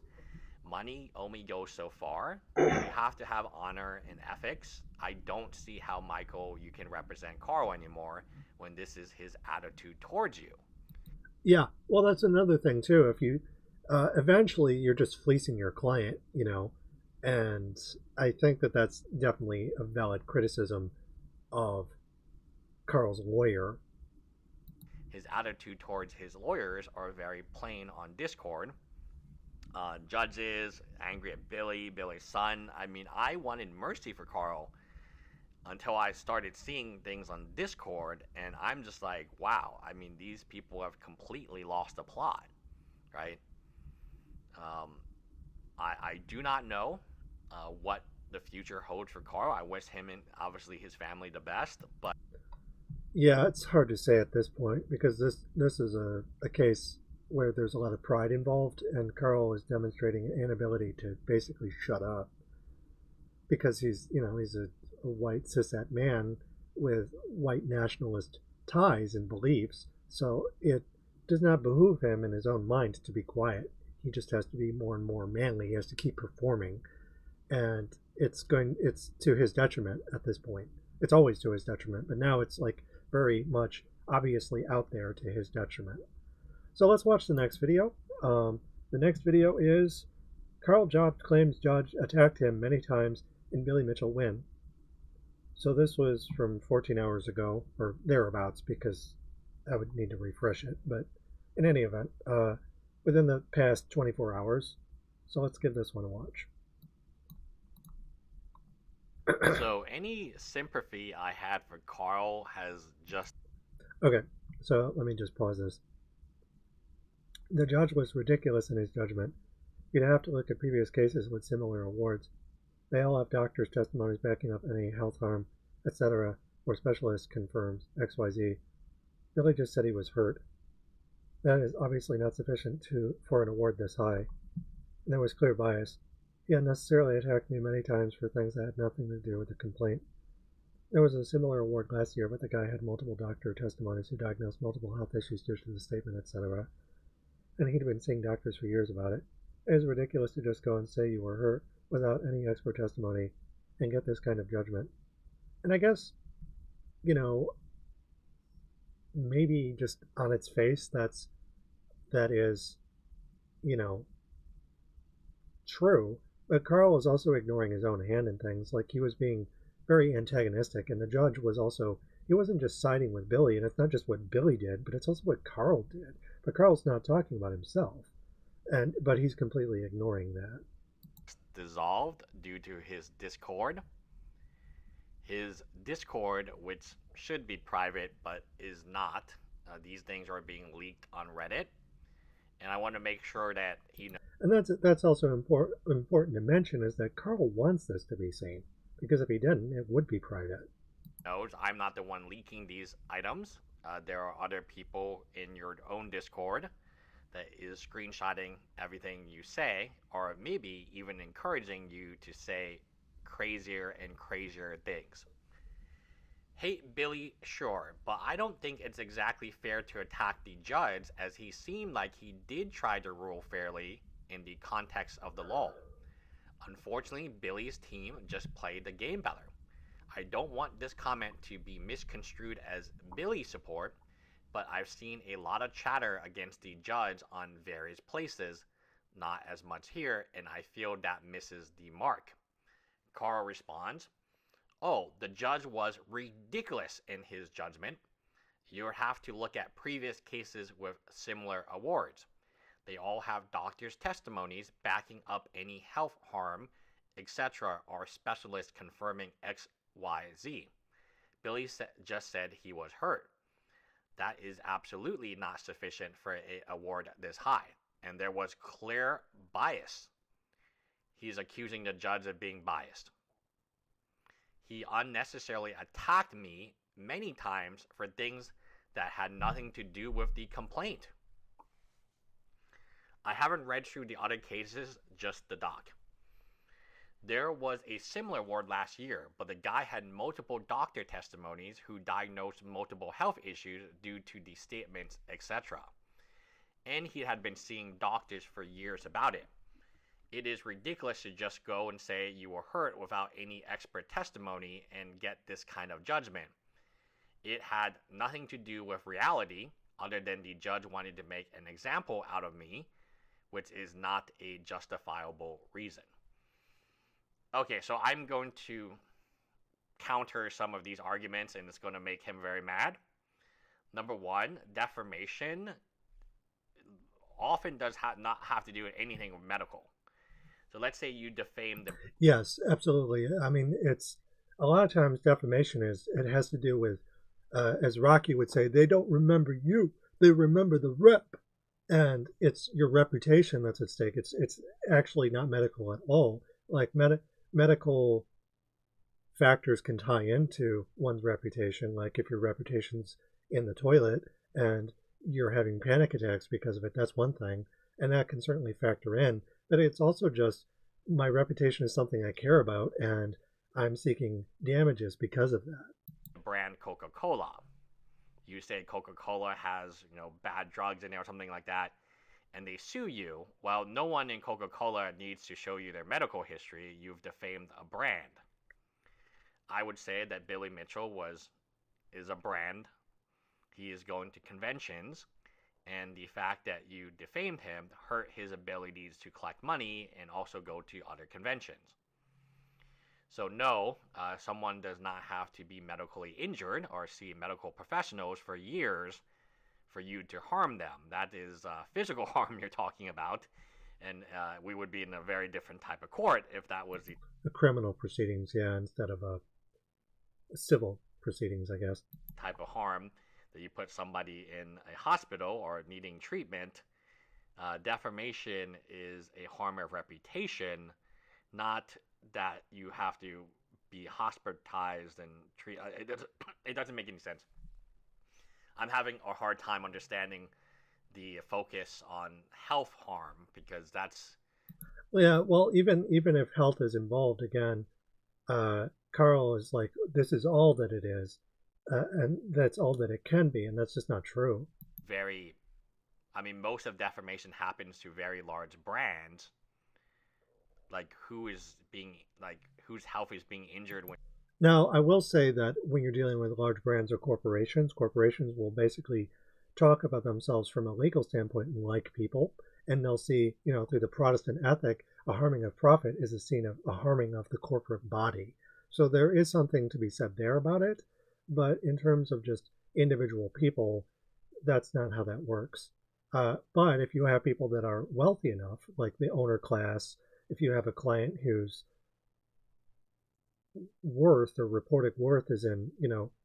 money only goes so far. You have to have honor and ethics. I don't see how Michael you can represent Carl anymore when this is his attitude towards you. Yeah, well, that's another thing too. If you eventually you're just fleecing your client, and I think that that's definitely a valid criticism of Carl's lawyer. His attitude towards his lawyers are very plain on Discord. Judges angry at Billy, Billy's son. I mean, I wanted mercy for Carl until I started seeing things on Discord, and I'm just like, wow. I mean, these people have completely lost the plot, right? Um, I do not know what the future holds for Carl. I wish him and obviously his family the best, but Yeah, it's hard to say at this point because this is a case where there's a lot of pride involved, and Carl is demonstrating an inability to basically shut up because he's a white cishet man with white nationalist ties and beliefs. So it does not behoove him in his own mind to be quiet. He just has to be more and more manly. He has to keep performing, and it's to his detriment at this point. It's always to his detriment, but now it's like very much obviously out there to his detriment. So let's watch the next video. The next video is Karl Jobst claims judge attacked him many times and Billy Mitchell win. So this was from 14 hours ago or thereabouts because I would need to refresh it. But in any event, within the past 24 hours. So let's give this one a watch. so any sympathy I had for Carl has just Okay, so let me just pause this. The judge was ridiculous in his judgment. You'd have to look at previous cases with similar awards. They all have doctors' testimonies backing up any health harm. etc., or specialist confirms XYZ. Billy just said he was hurt. That is obviously not sufficient for an award this high. And there was clear bias. He unnecessarily attacked me many times for things that had nothing to do with the complaint. There was a similar award last year, but the guy had multiple doctor testimonies who diagnosed multiple health issues due to the statement, etc. And he'd been seeing doctors for years about it. It is ridiculous to just go and say you were hurt without any expert testimony and get this kind of judgment. And I guess, you know, maybe just on its face, that is, you know, true. But Karl was also ignoring his own hand in things. Like he was being very antagonistic, and the judge was also, he wasn't just siding with Billy, and it's not just what Billy did, but it's also what Karl did. But Karl's not talking about himself, but he's completely ignoring that. Dissolved due to his Discord. His Discord, which should be private but is not. These things are being leaked on Reddit, and I want to make sure that he knows. And that's also important to mention is that Karl wants this to be seen, because if he didn't, it would be private. I'm not the one leaking these items. There are other people in your own Discord that is screenshotting everything you say, or maybe even encouraging you to say crazier and crazier things. Hate Billy, sure, but I don't think it's exactly fair to attack the judge, as he seemed like he did try to rule fairly in the context of the law. Unfortunately, Billy's team just played the game better. I don't want this comment to be misconstrued as Billy support, but I've seen a lot of chatter against the judge on various places, not as much here, and I feel that misses the mark. Karl responds, "Oh, the judge was ridiculous in his judgment. You have to look at previous cases with similar awards. They all have doctors' testimonies backing up any health harm, etc., or specialists confirming XYZ. Billy just said he was hurt. That is absolutely not sufficient for an award this high, and there was clear bias. He's accusing the judge of being biased. He unnecessarily attacked me many times for things that had nothing to do with the complaint. I haven't read through the other cases, just the doc. There was a similar award last year, but the guy had multiple doctor testimonies who diagnosed multiple health issues due to the statements, etc. And he had been seeing doctors for years about it. It is ridiculous to just go and say you were hurt without any expert testimony and get this kind of judgment. It had nothing to do with reality, other than the judge wanted to make an example out of me, which is not a justifiable reason." Okay, so I'm going to counter some of these arguments, and it's going to make him very mad. Number one, defamation often does not have to do with anything medical. So let's say you defame the... Yes, absolutely. I mean, it's a lot of times defamation it has to do with, as Rocky would say, they don't remember you, they remember the rep. And it's your reputation that's at stake. It's actually not medical at all. Like medical factors can tie into one's reputation. Like if your reputation's in the toilet and you're having panic attacks because of it, that's one thing. And that can certainly factor in. But it's also just my reputation is something I care about, and I'm seeking damages because of that. Brand Coca-Cola. You say Coca-Cola has, bad drugs in there or something like that, and they sue you. Well, no one in Coca-Cola needs to show you their medical history. You've defamed a brand. I would say that Billy Mitchell is a brand. He is going to conventions, and the fact that you defamed him hurt his abilities to collect money and also go to other conventions. So no, someone does not have to be medically injured or see medical professionals for years for you to harm them. That is physical harm you're talking about, and we would be in a very different type of court if that was the criminal proceedings, yeah, instead of a civil proceedings, I guess. Type of harm that you put somebody in a hospital or needing treatment. Defamation is a harm of reputation, not that you have to be hospitalized and treat. It doesn't make any sense. I'm having a hard time understanding the focus on health harm because that's Yeah, well, even if health is involved, again, Karl is like, this is all that it is, and that's all that it can be, and that's just not true. very. I mean, most of defamation happens to very large brands. Like whose health is being injured when. Now, I will say that when you're dealing with large brands or corporations, corporations will basically talk about themselves from a legal standpoint like people, and they'll see, through the Protestant ethic, a harming of profit is a scene of a harming of the corporate body. So there is something to be said there about it, but in terms of just individual people, that's not how that works. But if you have people that are wealthy enough, like the owner class, if you have a client whose worth or reported worth is in,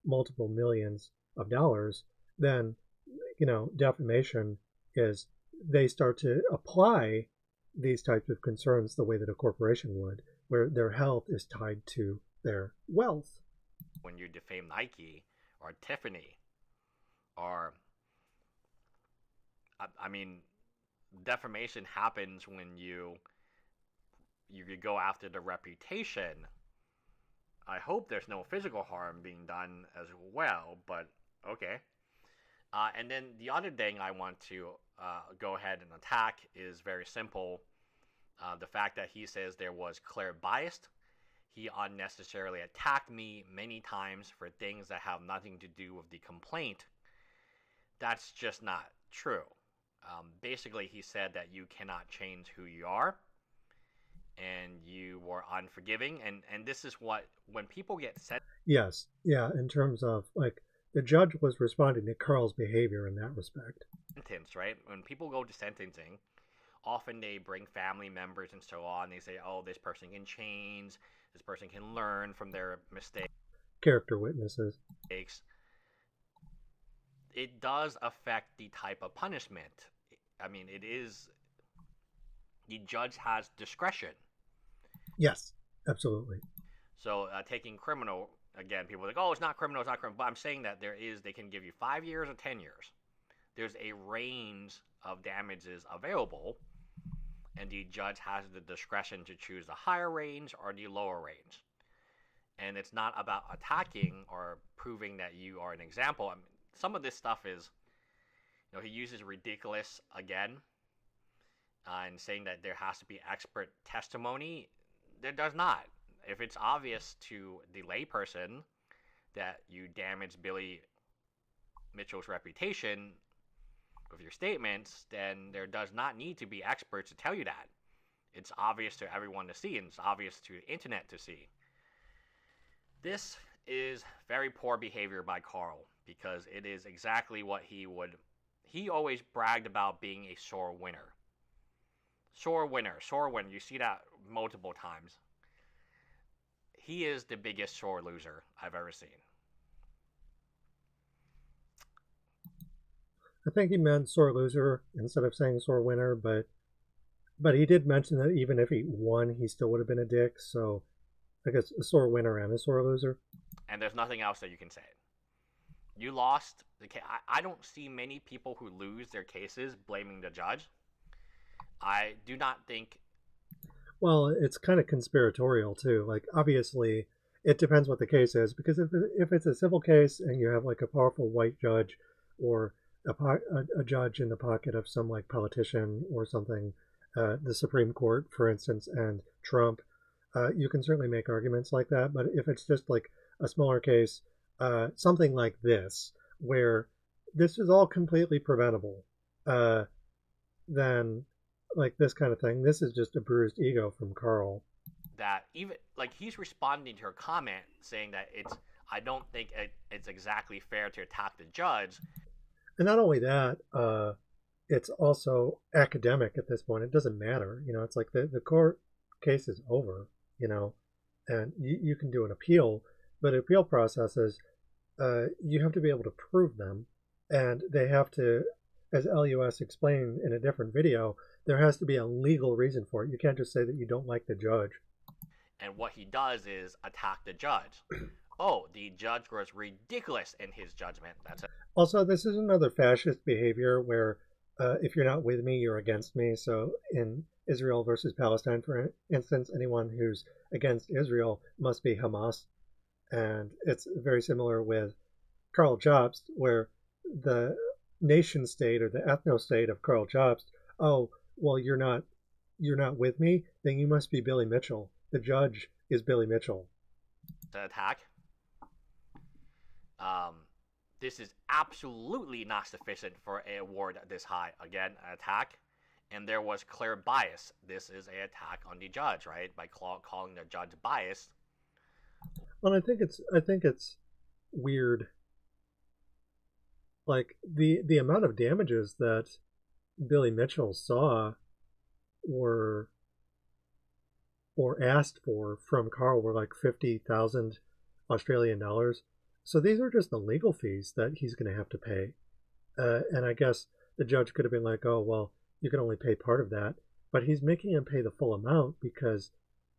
multiple millions of dollars, then, defamation is they start to apply these types of concerns the way that a corporation would, where their health is tied to their wealth. When you defame Nike or Tiffany or I mean, defamation happens when you go after the reputation. I hope there's no physical harm being done as well, but okay. And then the other thing I want to go ahead and attack is very simple. The fact that he says there was clear bias. He unnecessarily attacked me many times for things that have nothing to do with the complaint. That's just not true. Basically, he said that you cannot change who you are and you were unforgiving. And this is what, when people get Yes. Yeah. In terms of like, the judge was responding to Karl's behavior in that respect. sentenced, right? When people go to sentencing, often they bring family members and so on. They say, oh, this person can change. This person can learn from their mistakes. Character witnesses. It does affect the type of punishment. I mean, it is, the judge has discretion. Yes, absolutely. So taking criminal, again, people are like, oh, it's not criminal, it's not criminal. But I'm saying that they can give you 5 years or 10 years. There's a range of damages available, and the judge has the discretion to choose the higher range or the lower range. And it's not about attacking or proving that you are an example. I mean, some of this stuff is, he uses ridiculous again, and saying that there has to be expert testimony. There does not. If it's obvious to the layperson that you damaged Billy Mitchell's reputation with your statements, then there does not need to be experts to tell you that. It's obvious to everyone to see, and it's obvious to the internet to see. This is very poor behavior by Karl, because it is exactly what he always bragged about being a sore winner. Sore winner. You see that multiple times. He is the biggest sore loser I've ever seen. I think he meant sore loser instead of saying sore winner, but he did mention that even if he won, he still would have been a dick. So I guess a sore winner and a sore loser. And there's nothing else that you can say. You lost the case. I don't see many people who lose their cases blaming the judge. I do not think. Well, it's kind of conspiratorial too. Like, obviously, it depends what the case is, because if it's a civil case and you have like a powerful white judge or a judge in the pocket of some like politician or something, the Supreme Court, for instance, and Trump, you can certainly make arguments like that. But if it's just like a smaller case, something like this, where this is all completely preventable, then like this kind of thing, this is just a bruised ego from Karl. That even like he's responding to her comment saying that I don't think it's exactly fair to attack the judge. And not only that, it's also academic at this point. It doesn't matter, it's like the court case is over, and you can do an appeal, but appeal processes, you have to be able to prove them, and they have to, as LUS explained in a different video, there has to be a legal reason for it. You can't just say that you don't like the judge. And what he does is attack the judge. Oh, the judge was ridiculous in his judgment. That's it. Also, this is another fascist behavior where if you're not with me, you're against me. So in Israel versus Palestine, for instance, anyone who's against Israel must be Hamas. And it's very similar with Karl Jobst, where the nation state or the ethno state of Karl Jobst, oh, well, you're not with me, then you must be Billy Mitchell. The judge is Billy Mitchell. To attack. Um, this is absolutely not sufficient for an award this high. Again, an attack. And there was clear bias. This is an attack on the judge, right? By calling the judge biased. Well, I think it's weird. Like the amount of damages that Billy Mitchell saw were or asked for from Karl were like 50,000 Australian dollars. So these are just the legal fees that he's going to have to pay. And I guess the judge could have been like, oh, well, you can only pay part of that. But he's making him pay the full amount because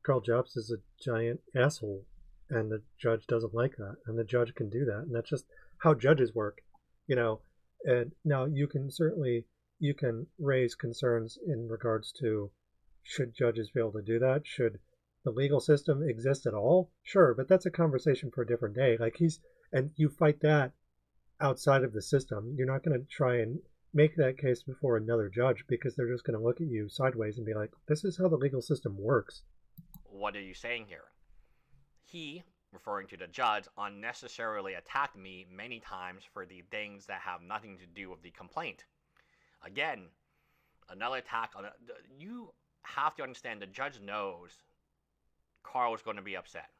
Karl Jobst is a giant asshole. And the judge doesn't like that. And the judge can do that. And that's just how judges work, you know. And now you can raise concerns in regards to should judges be able to do that? Should the legal system exist at all? Sure, but that's a conversation for a different day. And you fight that outside of the system. You're not going to try and make that case before another judge because they're just going to look at you sideways and be like, this is how the legal system works. What are you saying here? He, referring to the judge, unnecessarily attacked me many times for the things that have nothing to do with the complaint. Again, another attack on you have to understand the judge knows Karl is going to be upset.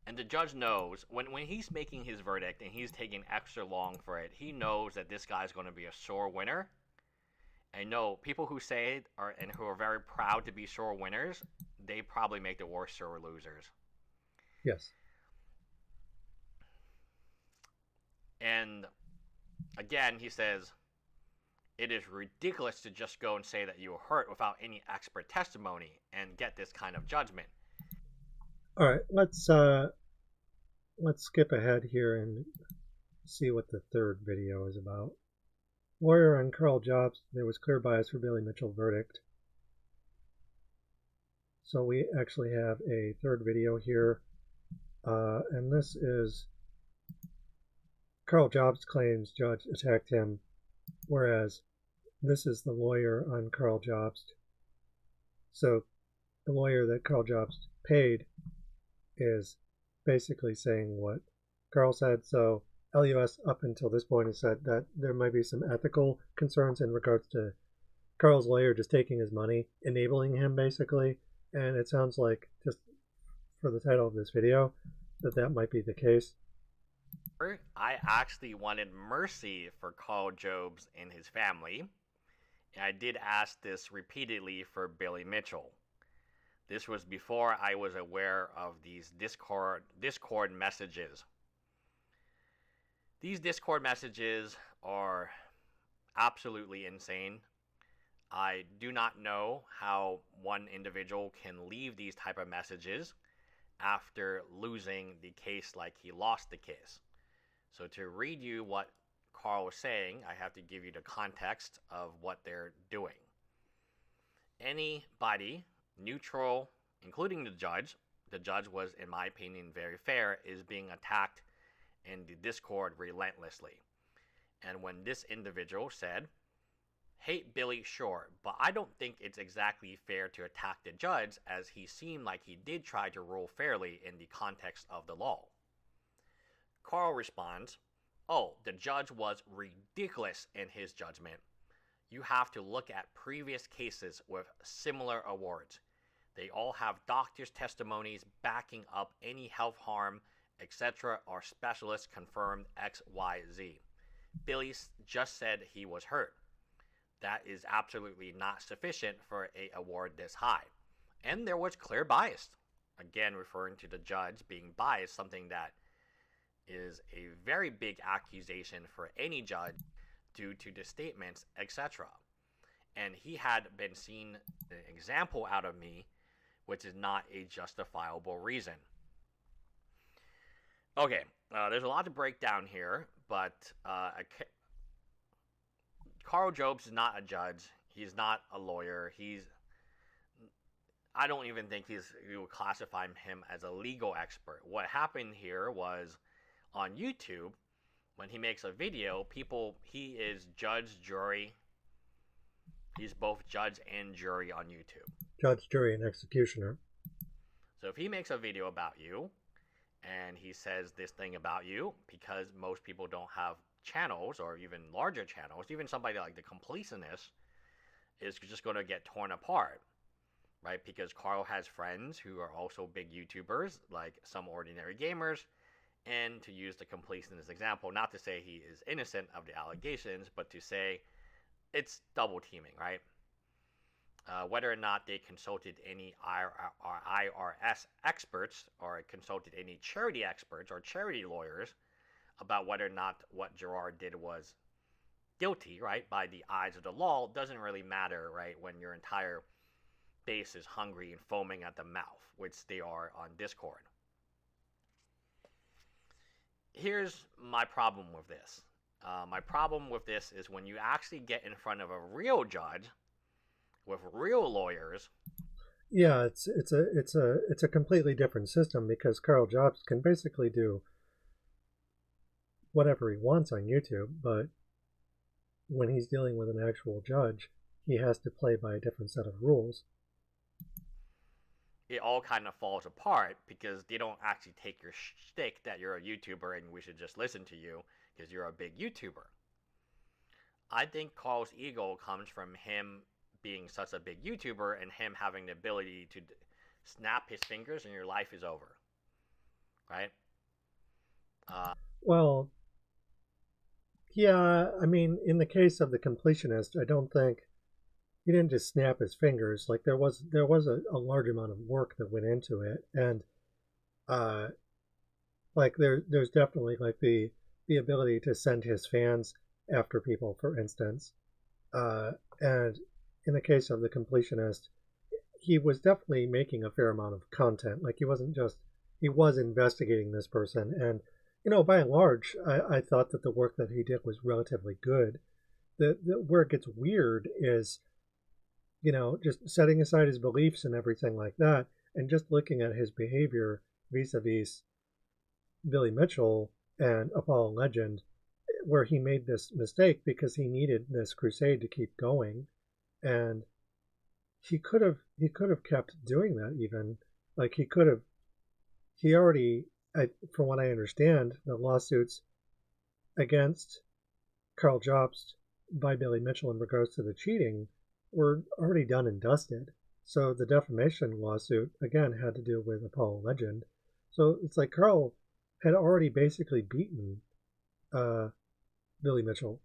And the judge knows when he's making his verdict and he's taking extra long for it, he knows that this guy's going to be a sore winner. And no, people who say it are and who are very proud to be sore winners, they probably make the worst sore losers. Yes. And again, he says, it is ridiculous to just go and say that you were hurt without any expert testimony and get this kind of judgment. All right, let's skip ahead here and see what the third video is about. Lawyer on Karl Jobst, there was clear bias for Billy Mitchell verdict. So we actually have a third video here, and this is Karl Jobst claims judge attacked him, whereas this is the lawyer on Karl Jobst. So the lawyer that Karl Jobst paid is basically saying what Karl said. So LUS up until this point has said that there might be some ethical concerns in regards to Karl's lawyer just taking his money, enabling him basically. And it sounds like, just for the title of this video, that might be the case. I actually wanted mercy for Karl Jobst and his family, and I did ask this repeatedly for Billy Mitchell. This was before I was aware of these Discord messages. These Discord messages are absolutely insane. I do not know how one individual can leave these type of messages after losing the case like he lost the case. So to read you what Karl was saying, I have to give you the context of what they're doing. Anybody neutral, including the judge was, in my opinion, very fair, is being attacked in the Discord relentlessly. And when this individual said, hate Billy, sure, but I don't think it's exactly fair to attack the judge, as he seemed like he did try to rule fairly in the context of the law. Karl responds, oh, the judge was ridiculous in his judgment. You have to look at previous cases with similar awards. They all have doctors' testimonies backing up any health harm, etc., or specialists confirmed XYZ. Billy just said he was hurt. That is absolutely not sufficient for an award this high. And there was clear bias. Again, referring to the judge being biased, something that is a very big accusation for any judge due to the statements, etc. And he had been seen an example out of me which is not a justifiable reason. Okay, there's a lot to break down here, but Karl Jobst is not a judge. He's not a lawyer. I don't even think you would classify him as a legal expert. What happened here was on YouTube, when he makes a video, he is judge, jury. He's both judge and jury on YouTube. Judge, jury, and executioner. So if he makes a video about you, and he says this thing about you, because most people don't have channels, or even larger channels, even somebody like the Completionist is just going to get torn apart, right? Because Karl has friends who are also big YouTubers, like Some Ordinary Gamers, and to use the Completionist example, not to say he is innocent of the allegations, but to say it's double teaming, right? Whether or not they consulted any IRS experts or consulted any charity experts or charity lawyers about whether or not what Gerard did was guilty, right, by the eyes of the law, doesn't really matter, right, when your entire base is hungry and foaming at the mouth, which they are on Discord. Here's my problem with this. My problem with this is when you actually get in front of a real judge with real lawyers. Yeah, it's a completely different system, because Karl Jobst can basically do whatever he wants on YouTube, but when he's dealing with an actual judge, he has to play by a different set of rules. It all kind of falls apart because they don't actually take your shtick that you're a YouTuber and we should just listen to you because you're a big YouTuber. I think Karl's ego comes from him being such a big YouTuber and him having the ability to snap his fingers and your life is over, right? Well, yeah, I mean, in the case of the Completionist, I don't think he didn't just snap his fingers. Like there was a large amount of work that went into it, and like there's definitely like the ability to send his fans after people, for instance, and in the case of the Completionist, he was definitely making a fair amount of content. Like he was investigating this person, and by and large, I thought that the work that he did was relatively good. Where it gets weird is, just setting aside his beliefs and everything like that, and just looking at his behavior vis-a-vis Billy Mitchell and Apollo Legend, where he made this mistake because he needed this crusade to keep going, and he could have kept doing that. Even like he already, from what I understand, the lawsuits against Karl Jobst by Billy Mitchell in regards to the cheating were already done and dusted. So the defamation lawsuit, again, had to do with Apollo Legend. So it's like Karl had already basically beaten Billy Mitchell,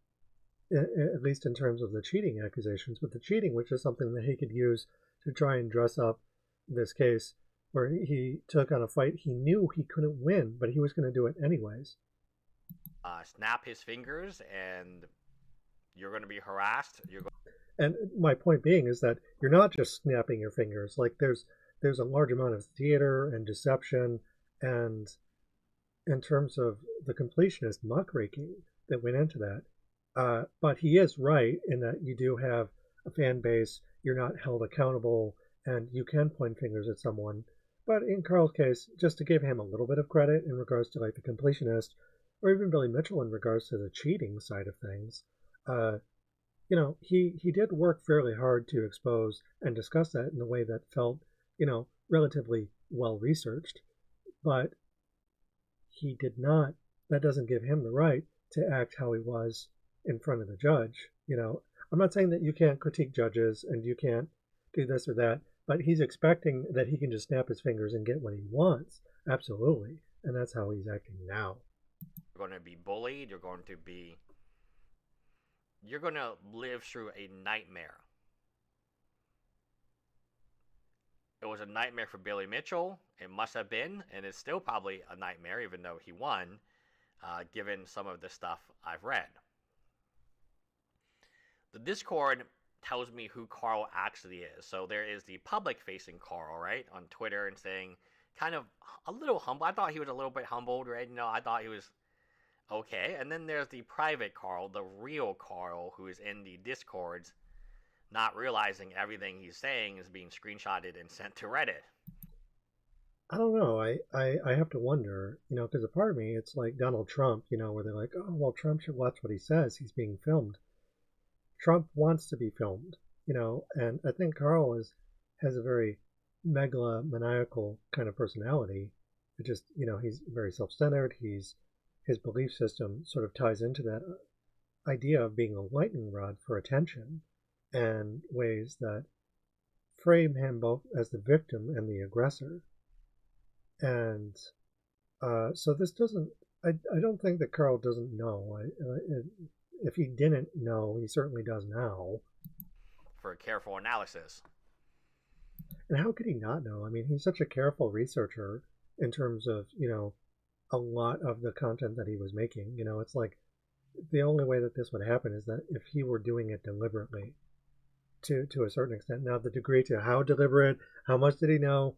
at least in terms of the cheating accusations. But the cheating, which is something that he could use to try and dress up this case, where he took on a fight he knew he couldn't win, but he was going to do it anyways. Snap his fingers and you're going to be harassed. And my point being is that you're not just snapping your fingers. Like there's a large amount of theater and deception, and in terms of the Completionist muckraking that went into that. But he is right in that you do have a fan base, you're not held accountable, and you can point fingers at someone. But in Karl's case, just to give him a little bit of credit in regards to like the Completionist, or even Billy Mitchell in regards to the cheating side of things, he did work fairly hard to expose and discuss that in a way that felt, relatively well researched. But he did not. That doesn't give him the right to act how he was in front of the judge. I'm not saying that you can't critique judges and you can't do this or that, but he's expecting that he can just snap his fingers and get what he wants. Absolutely. And that's how he's acting now. You're going to be bullied. You're going to live through a nightmare. It was a nightmare for Billy Mitchell. It must have been, and it's still probably a nightmare, even though he won, given some of the stuff I've read. The Discord tells me who Karl actually is. So there is the public facing Karl, right, on Twitter and saying kind of a little humble. I thought he was a little bit humbled, right? I thought he was okay. And then there's the private Karl, the real Karl, who is in the Discords, not realizing everything he's saying is being screenshotted and sent to Reddit. I don't know. I have to wonder, because a part of me, it's like Donald Trump, where they're like, oh, well, Trump should watch what he says. He's being filmed. Trump wants to be filmed, and I think Karl has a very megalomaniacal kind of personality. It just, he's very self-centered. His belief system sort of ties into that idea of being a lightning rod for attention, and ways that frame him both as the victim and the aggressor. And so this doesn't, I don't think that Karl doesn't know. If he didn't know, he certainly does now. For a careful analysis. And how could he not know? I mean, he's such a careful researcher in terms of, a lot of the content that he was making. It's like the only way that this would happen is that if he were doing it deliberately to a certain extent. Now, the degree to how deliberate, how much did he know,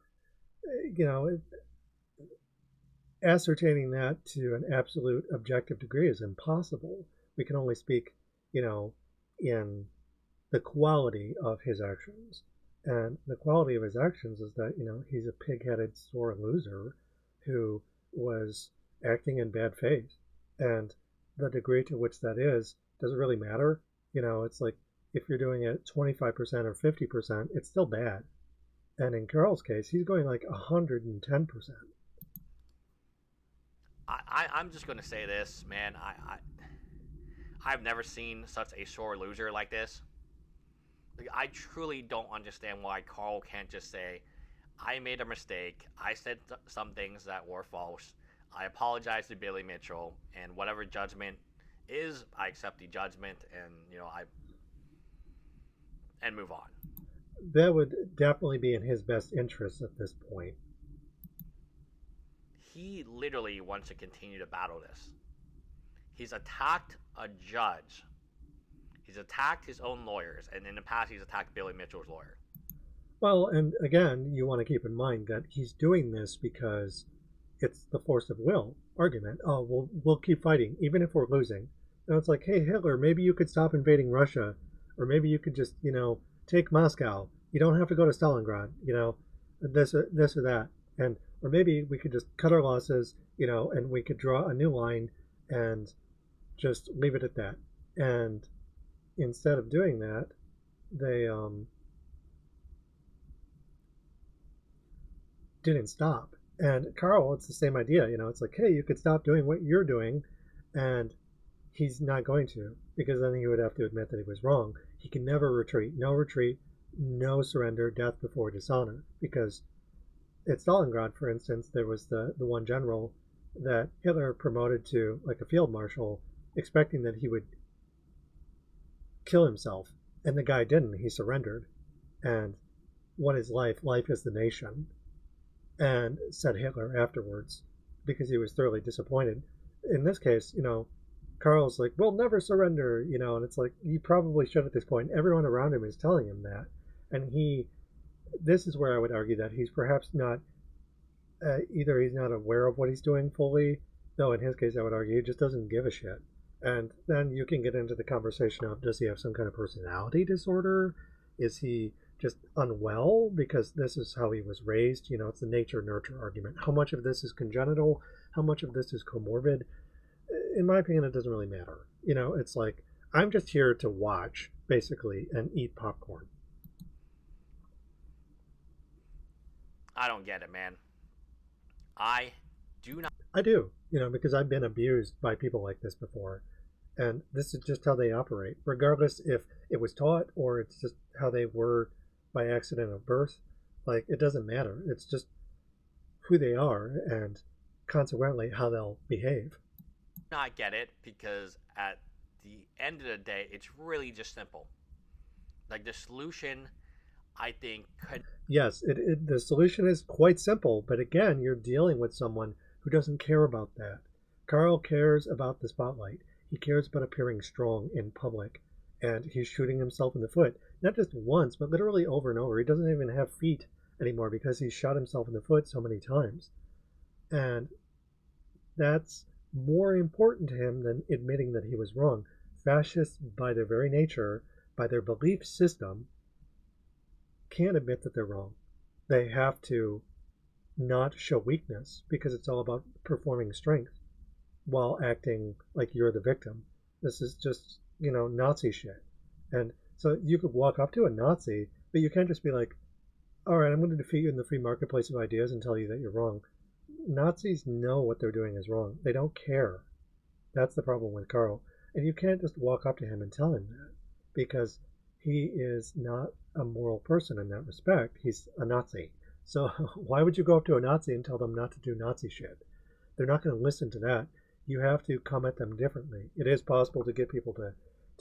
ascertaining that to an absolute objective degree is impossible. We can only speak, in the quality of his actions. And the quality of his actions is that, he's a pig-headed sore loser who was acting in bad faith. And the degree to which that is doesn't really matter. It's like if you're doing it 25% or 50%, it's still bad. And in Karl's case, he's going like 110%. I'm just gonna say this, man. I've never seen such a sore loser like this. Like, I truly don't understand why Karl can't just say, I made a mistake. I said some things that were false. I apologize to Billy Mitchell, and whatever judgment is, I accept the judgment, and and move on. That would definitely be in his best interest at this point. He literally wants to continue to battle this. He's attacked a judge. He's attacked his own lawyers, and in the past, he's attacked Billy Mitchell's lawyer. Well, and again, you want to keep in mind that he's doing this because it's the force of will argument. Oh, we'll keep fighting, even if we're losing. And it's like, hey, Hitler, maybe you could stop invading Russia, or maybe you could just, take Moscow. You don't have to go to Stalingrad, this or that. And or maybe we could just cut our losses, and we could draw a new line and just leave it at that. And instead of doing that, they didn't stop. And Karl, it's the same idea. It's like, hey, you could stop doing what you're doing, and he's not going to, because then he would have to admit that he was wrong. He can never retreat. No retreat, no surrender, death before dishonor. Because at Stalingrad, for instance, there was the one general that Hitler promoted to like a field marshal, expecting that he would kill himself. And the guy didn't. He surrendered. And what is life? Life is the nation. And said Hitler afterwards, because he was thoroughly disappointed. In this case, Karl's like, we'll never surrender, and it's like, you probably should at this point. Everyone around him is telling him that. And this is where I would argue that he's perhaps not, either he's not aware of what he's doing fully, though in his case I would argue he just doesn't give a shit. And then you can get into the conversation of, does he have some kind of personality disorder? Is he just unwell because this is how he was raised? It's the nature-nurture argument. How much of this is congenital? How much of this is comorbid? In my opinion, it doesn't really matter. It's like, I'm just here to watch, basically, and eat popcorn. I don't get it, man. I do not. I do, because I've been abused by people like this before. And this is just how they operate, regardless if it was taught or it's just how they were by accident of birth. Like, it doesn't matter. It's just who they are and consequently how they'll behave. Not get it, because at the end of the day, it's really just simple. Like, the solution, I think, could. Yes, the solution is quite simple, but again, you're dealing with someone who doesn't care about that. Karl cares about the spotlight. He cares about appearing strong in public, and he's shooting himself in the foot not just once, but literally over and over. He doesn't even have feet anymore because he's shot himself in the foot so many times. And that's more important to him than admitting that he was wrong. Fascists, by their very nature, by their belief system, can't admit that they're wrong. They have to not show weakness because it's all about performing strength while acting like you're the victim. This is just, Nazi shit. And so you could walk up to a Nazi, but you can't just be like, all right, I'm going to defeat you in the free marketplace of ideas and tell you that you're wrong. Nazis know what they're doing is wrong. They don't care. That's the problem with Karl. And you can't just walk up to him and tell him that because he is not a moral person in that respect. He's a Nazi. So why would you go up to a Nazi and tell them not to do Nazi shit? They're not going to listen to that. You have to come at them differently. It is possible to get people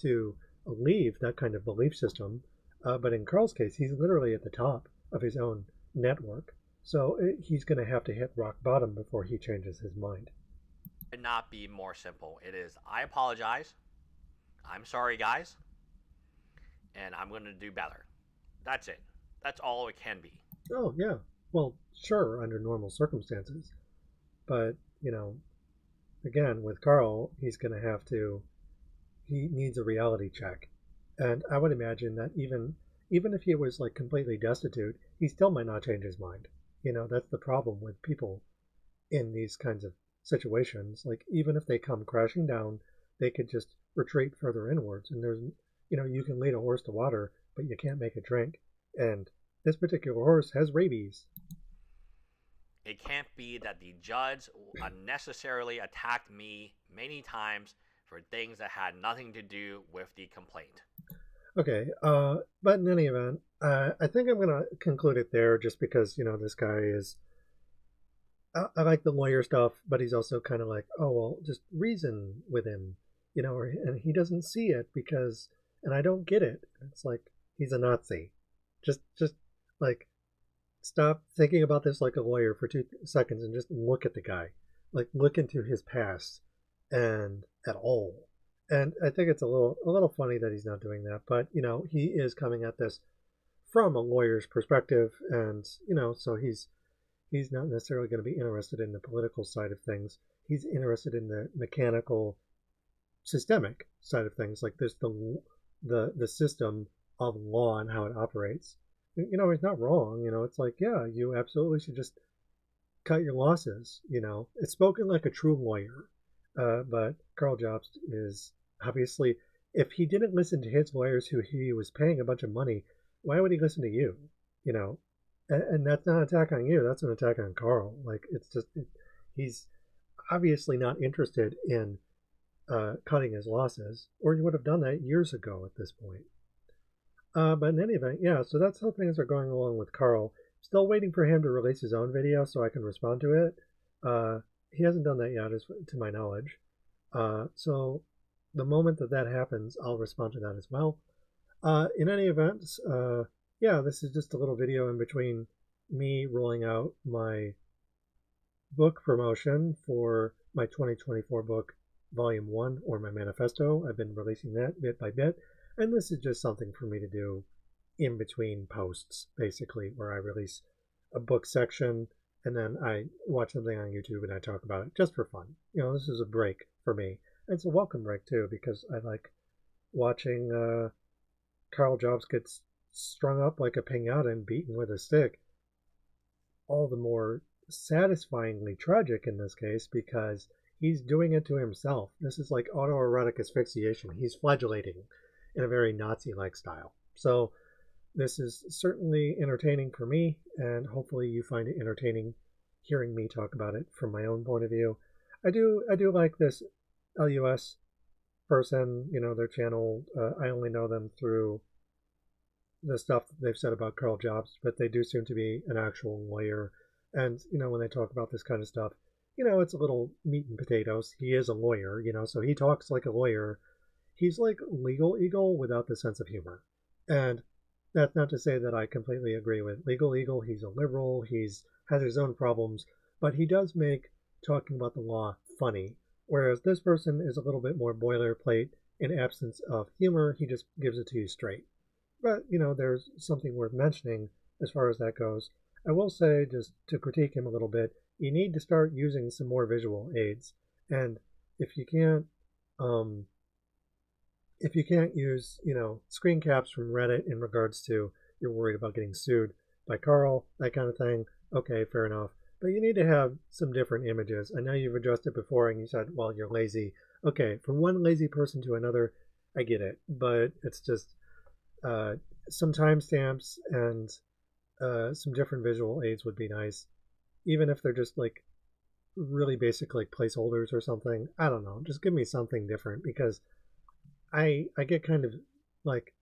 to leave that kind of belief system, but in Karl's case, he's literally at the top of his own network. So he's going to have to hit rock bottom before he changes his mind. Could not be more simple. It is, I apologize. I'm sorry, guys. And I'm going to do better. That's it. That's all it can be. Oh, yeah. Well, sure, under normal circumstances. But, again, with Karl, he's going to have to, he needs a reality check. And I would imagine that even if he was like completely destitute, he still might not change his mind. That's the problem with people in these kinds of situations. Like, even if they come crashing down, they could just retreat further inwards. And there's, you can lead a horse to water, but you can't make it drink. And this particular horse has rabies. It can't be that the judge unnecessarily attacked me many times for things that had nothing to do with the complaint. Okay, but in any event, I think I'm going to conclude it there just because, this guy is. I like the lawyer stuff, but he's also kind of like, oh, well, just reason with him, and he doesn't see it because, and I don't get it. It's like, he's a Nazi. Just like, stop thinking about this like a lawyer for 2 seconds and just look at the guy. Like, look into his past and at all. And I think it's a little funny that he's not doing that, but he is coming at this from a lawyer's perspective, and so he's not necessarily going to be interested in the political side of things. He's interested in the mechanical, systemic side of things, like this the system of law and how it operates. He's not wrong. It's like, yeah, you absolutely should just cut your losses. It's spoken like a true lawyer, but Karl Jobst is. Obviously, if he didn't listen to his lawyers who he was paying a bunch of money, why would he listen to you? And that's not an attack on you. That's an attack on Karl. Like, it's just, he's obviously not interested in cutting his losses, or he would have done that years ago at this point. But in any event, yeah, so that's how things are going along with Karl. Still waiting for him to release his own video so I can respond to it. He hasn't done that yet, to my knowledge. So the moment that happens, I'll respond to that as well. In any event, yeah, this is just a little video in between me rolling out my book promotion for my 2024 book, Volume 1, or my manifesto. I've been releasing that bit by bit, and this is just something for me to do in between posts, basically, where I release a book section, and then I watch something on YouTube and I talk about it just for fun. This is a break for me. It's a welcome break too, because I like watching Karl Jobst get strung up like a piñata and beaten with a stick. All the more satisfyingly tragic in this case because he's doing it to himself. This is like autoerotic asphyxiation. He's flagellating in a very Nazi-like style. So this is certainly entertaining for me, and hopefully you find it entertaining hearing me talk about it from my own point of view. I do like this LUS person, their channel. I only know them through the stuff that they've said about Karl Jobst, but they do seem to be an actual lawyer. And, when they talk about this kind of stuff, it's a little meat and potatoes. He is a lawyer, so he talks like a lawyer. He's like Legal Eagle without the sense of humor. And that's not to say that I completely agree with Legal Eagle. He's a liberal. Has his own problems, but he does make talking about the law funny. Whereas this person is a little bit more boilerplate. In absence of humor, he just gives it to you straight. But, there's something worth mentioning as far as that goes. I will say, just to critique him a little bit, you need to start using some more visual aids. And if you can't, um, if you can't use, screen caps from Reddit in regards to you're worried about getting sued by Karl, that kind of thing, okay, fair enough. But you need to have some different images. I know you've addressed it before and you said, well, you're lazy. Okay, from one lazy person to another, I get it. But it's just uh, some timestamps and some different visual aids would be nice, even if they're just like really basic, like placeholders or something. I don't know. Just give me something different because I get kind of like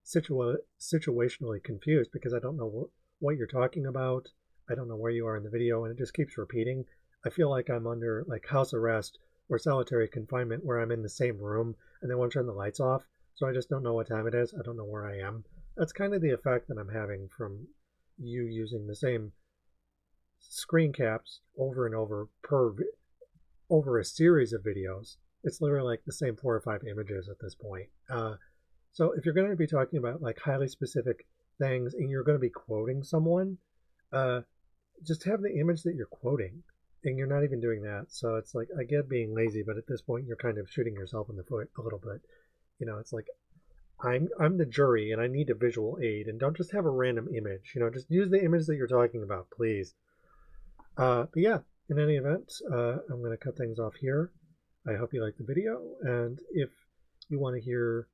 situationally confused because I don't know what you're talking about. I don't know where you are in the video, and it just keeps repeating. I feel like I'm under like house arrest or solitary confinement where I'm in the same room and they won't turn the lights off. So I just don't know what time it is. I don't know where I am. That's kind of the effect that I'm having from you using the same screen caps over and over over a series of videos. It's literally like the same 4 or 5 images at this point. So if you're going to be talking about like highly specific things and you're going to be quoting someone, uh, just have the image that you're quoting. And you're not even doing that. So it's like, I get being lazy, but at this point, you're kind of shooting yourself in the foot a little bit. It's like, I'm the jury and I need a visual aid, and don't just have a random image. Just use the image that you're talking about, please. But yeah, in any event, I'm going to cut things off here. I hope you liked the video, and if you want to hear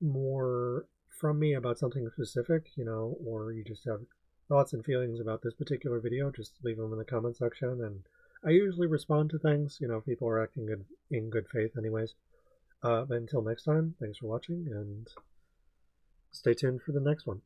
more from me about something specific, or you just have thoughts and feelings about this particular video, just leave them in the comment section. And I usually respond to things, if people are acting in good faith anyways. But until next time, thanks for watching, and stay tuned for the next one.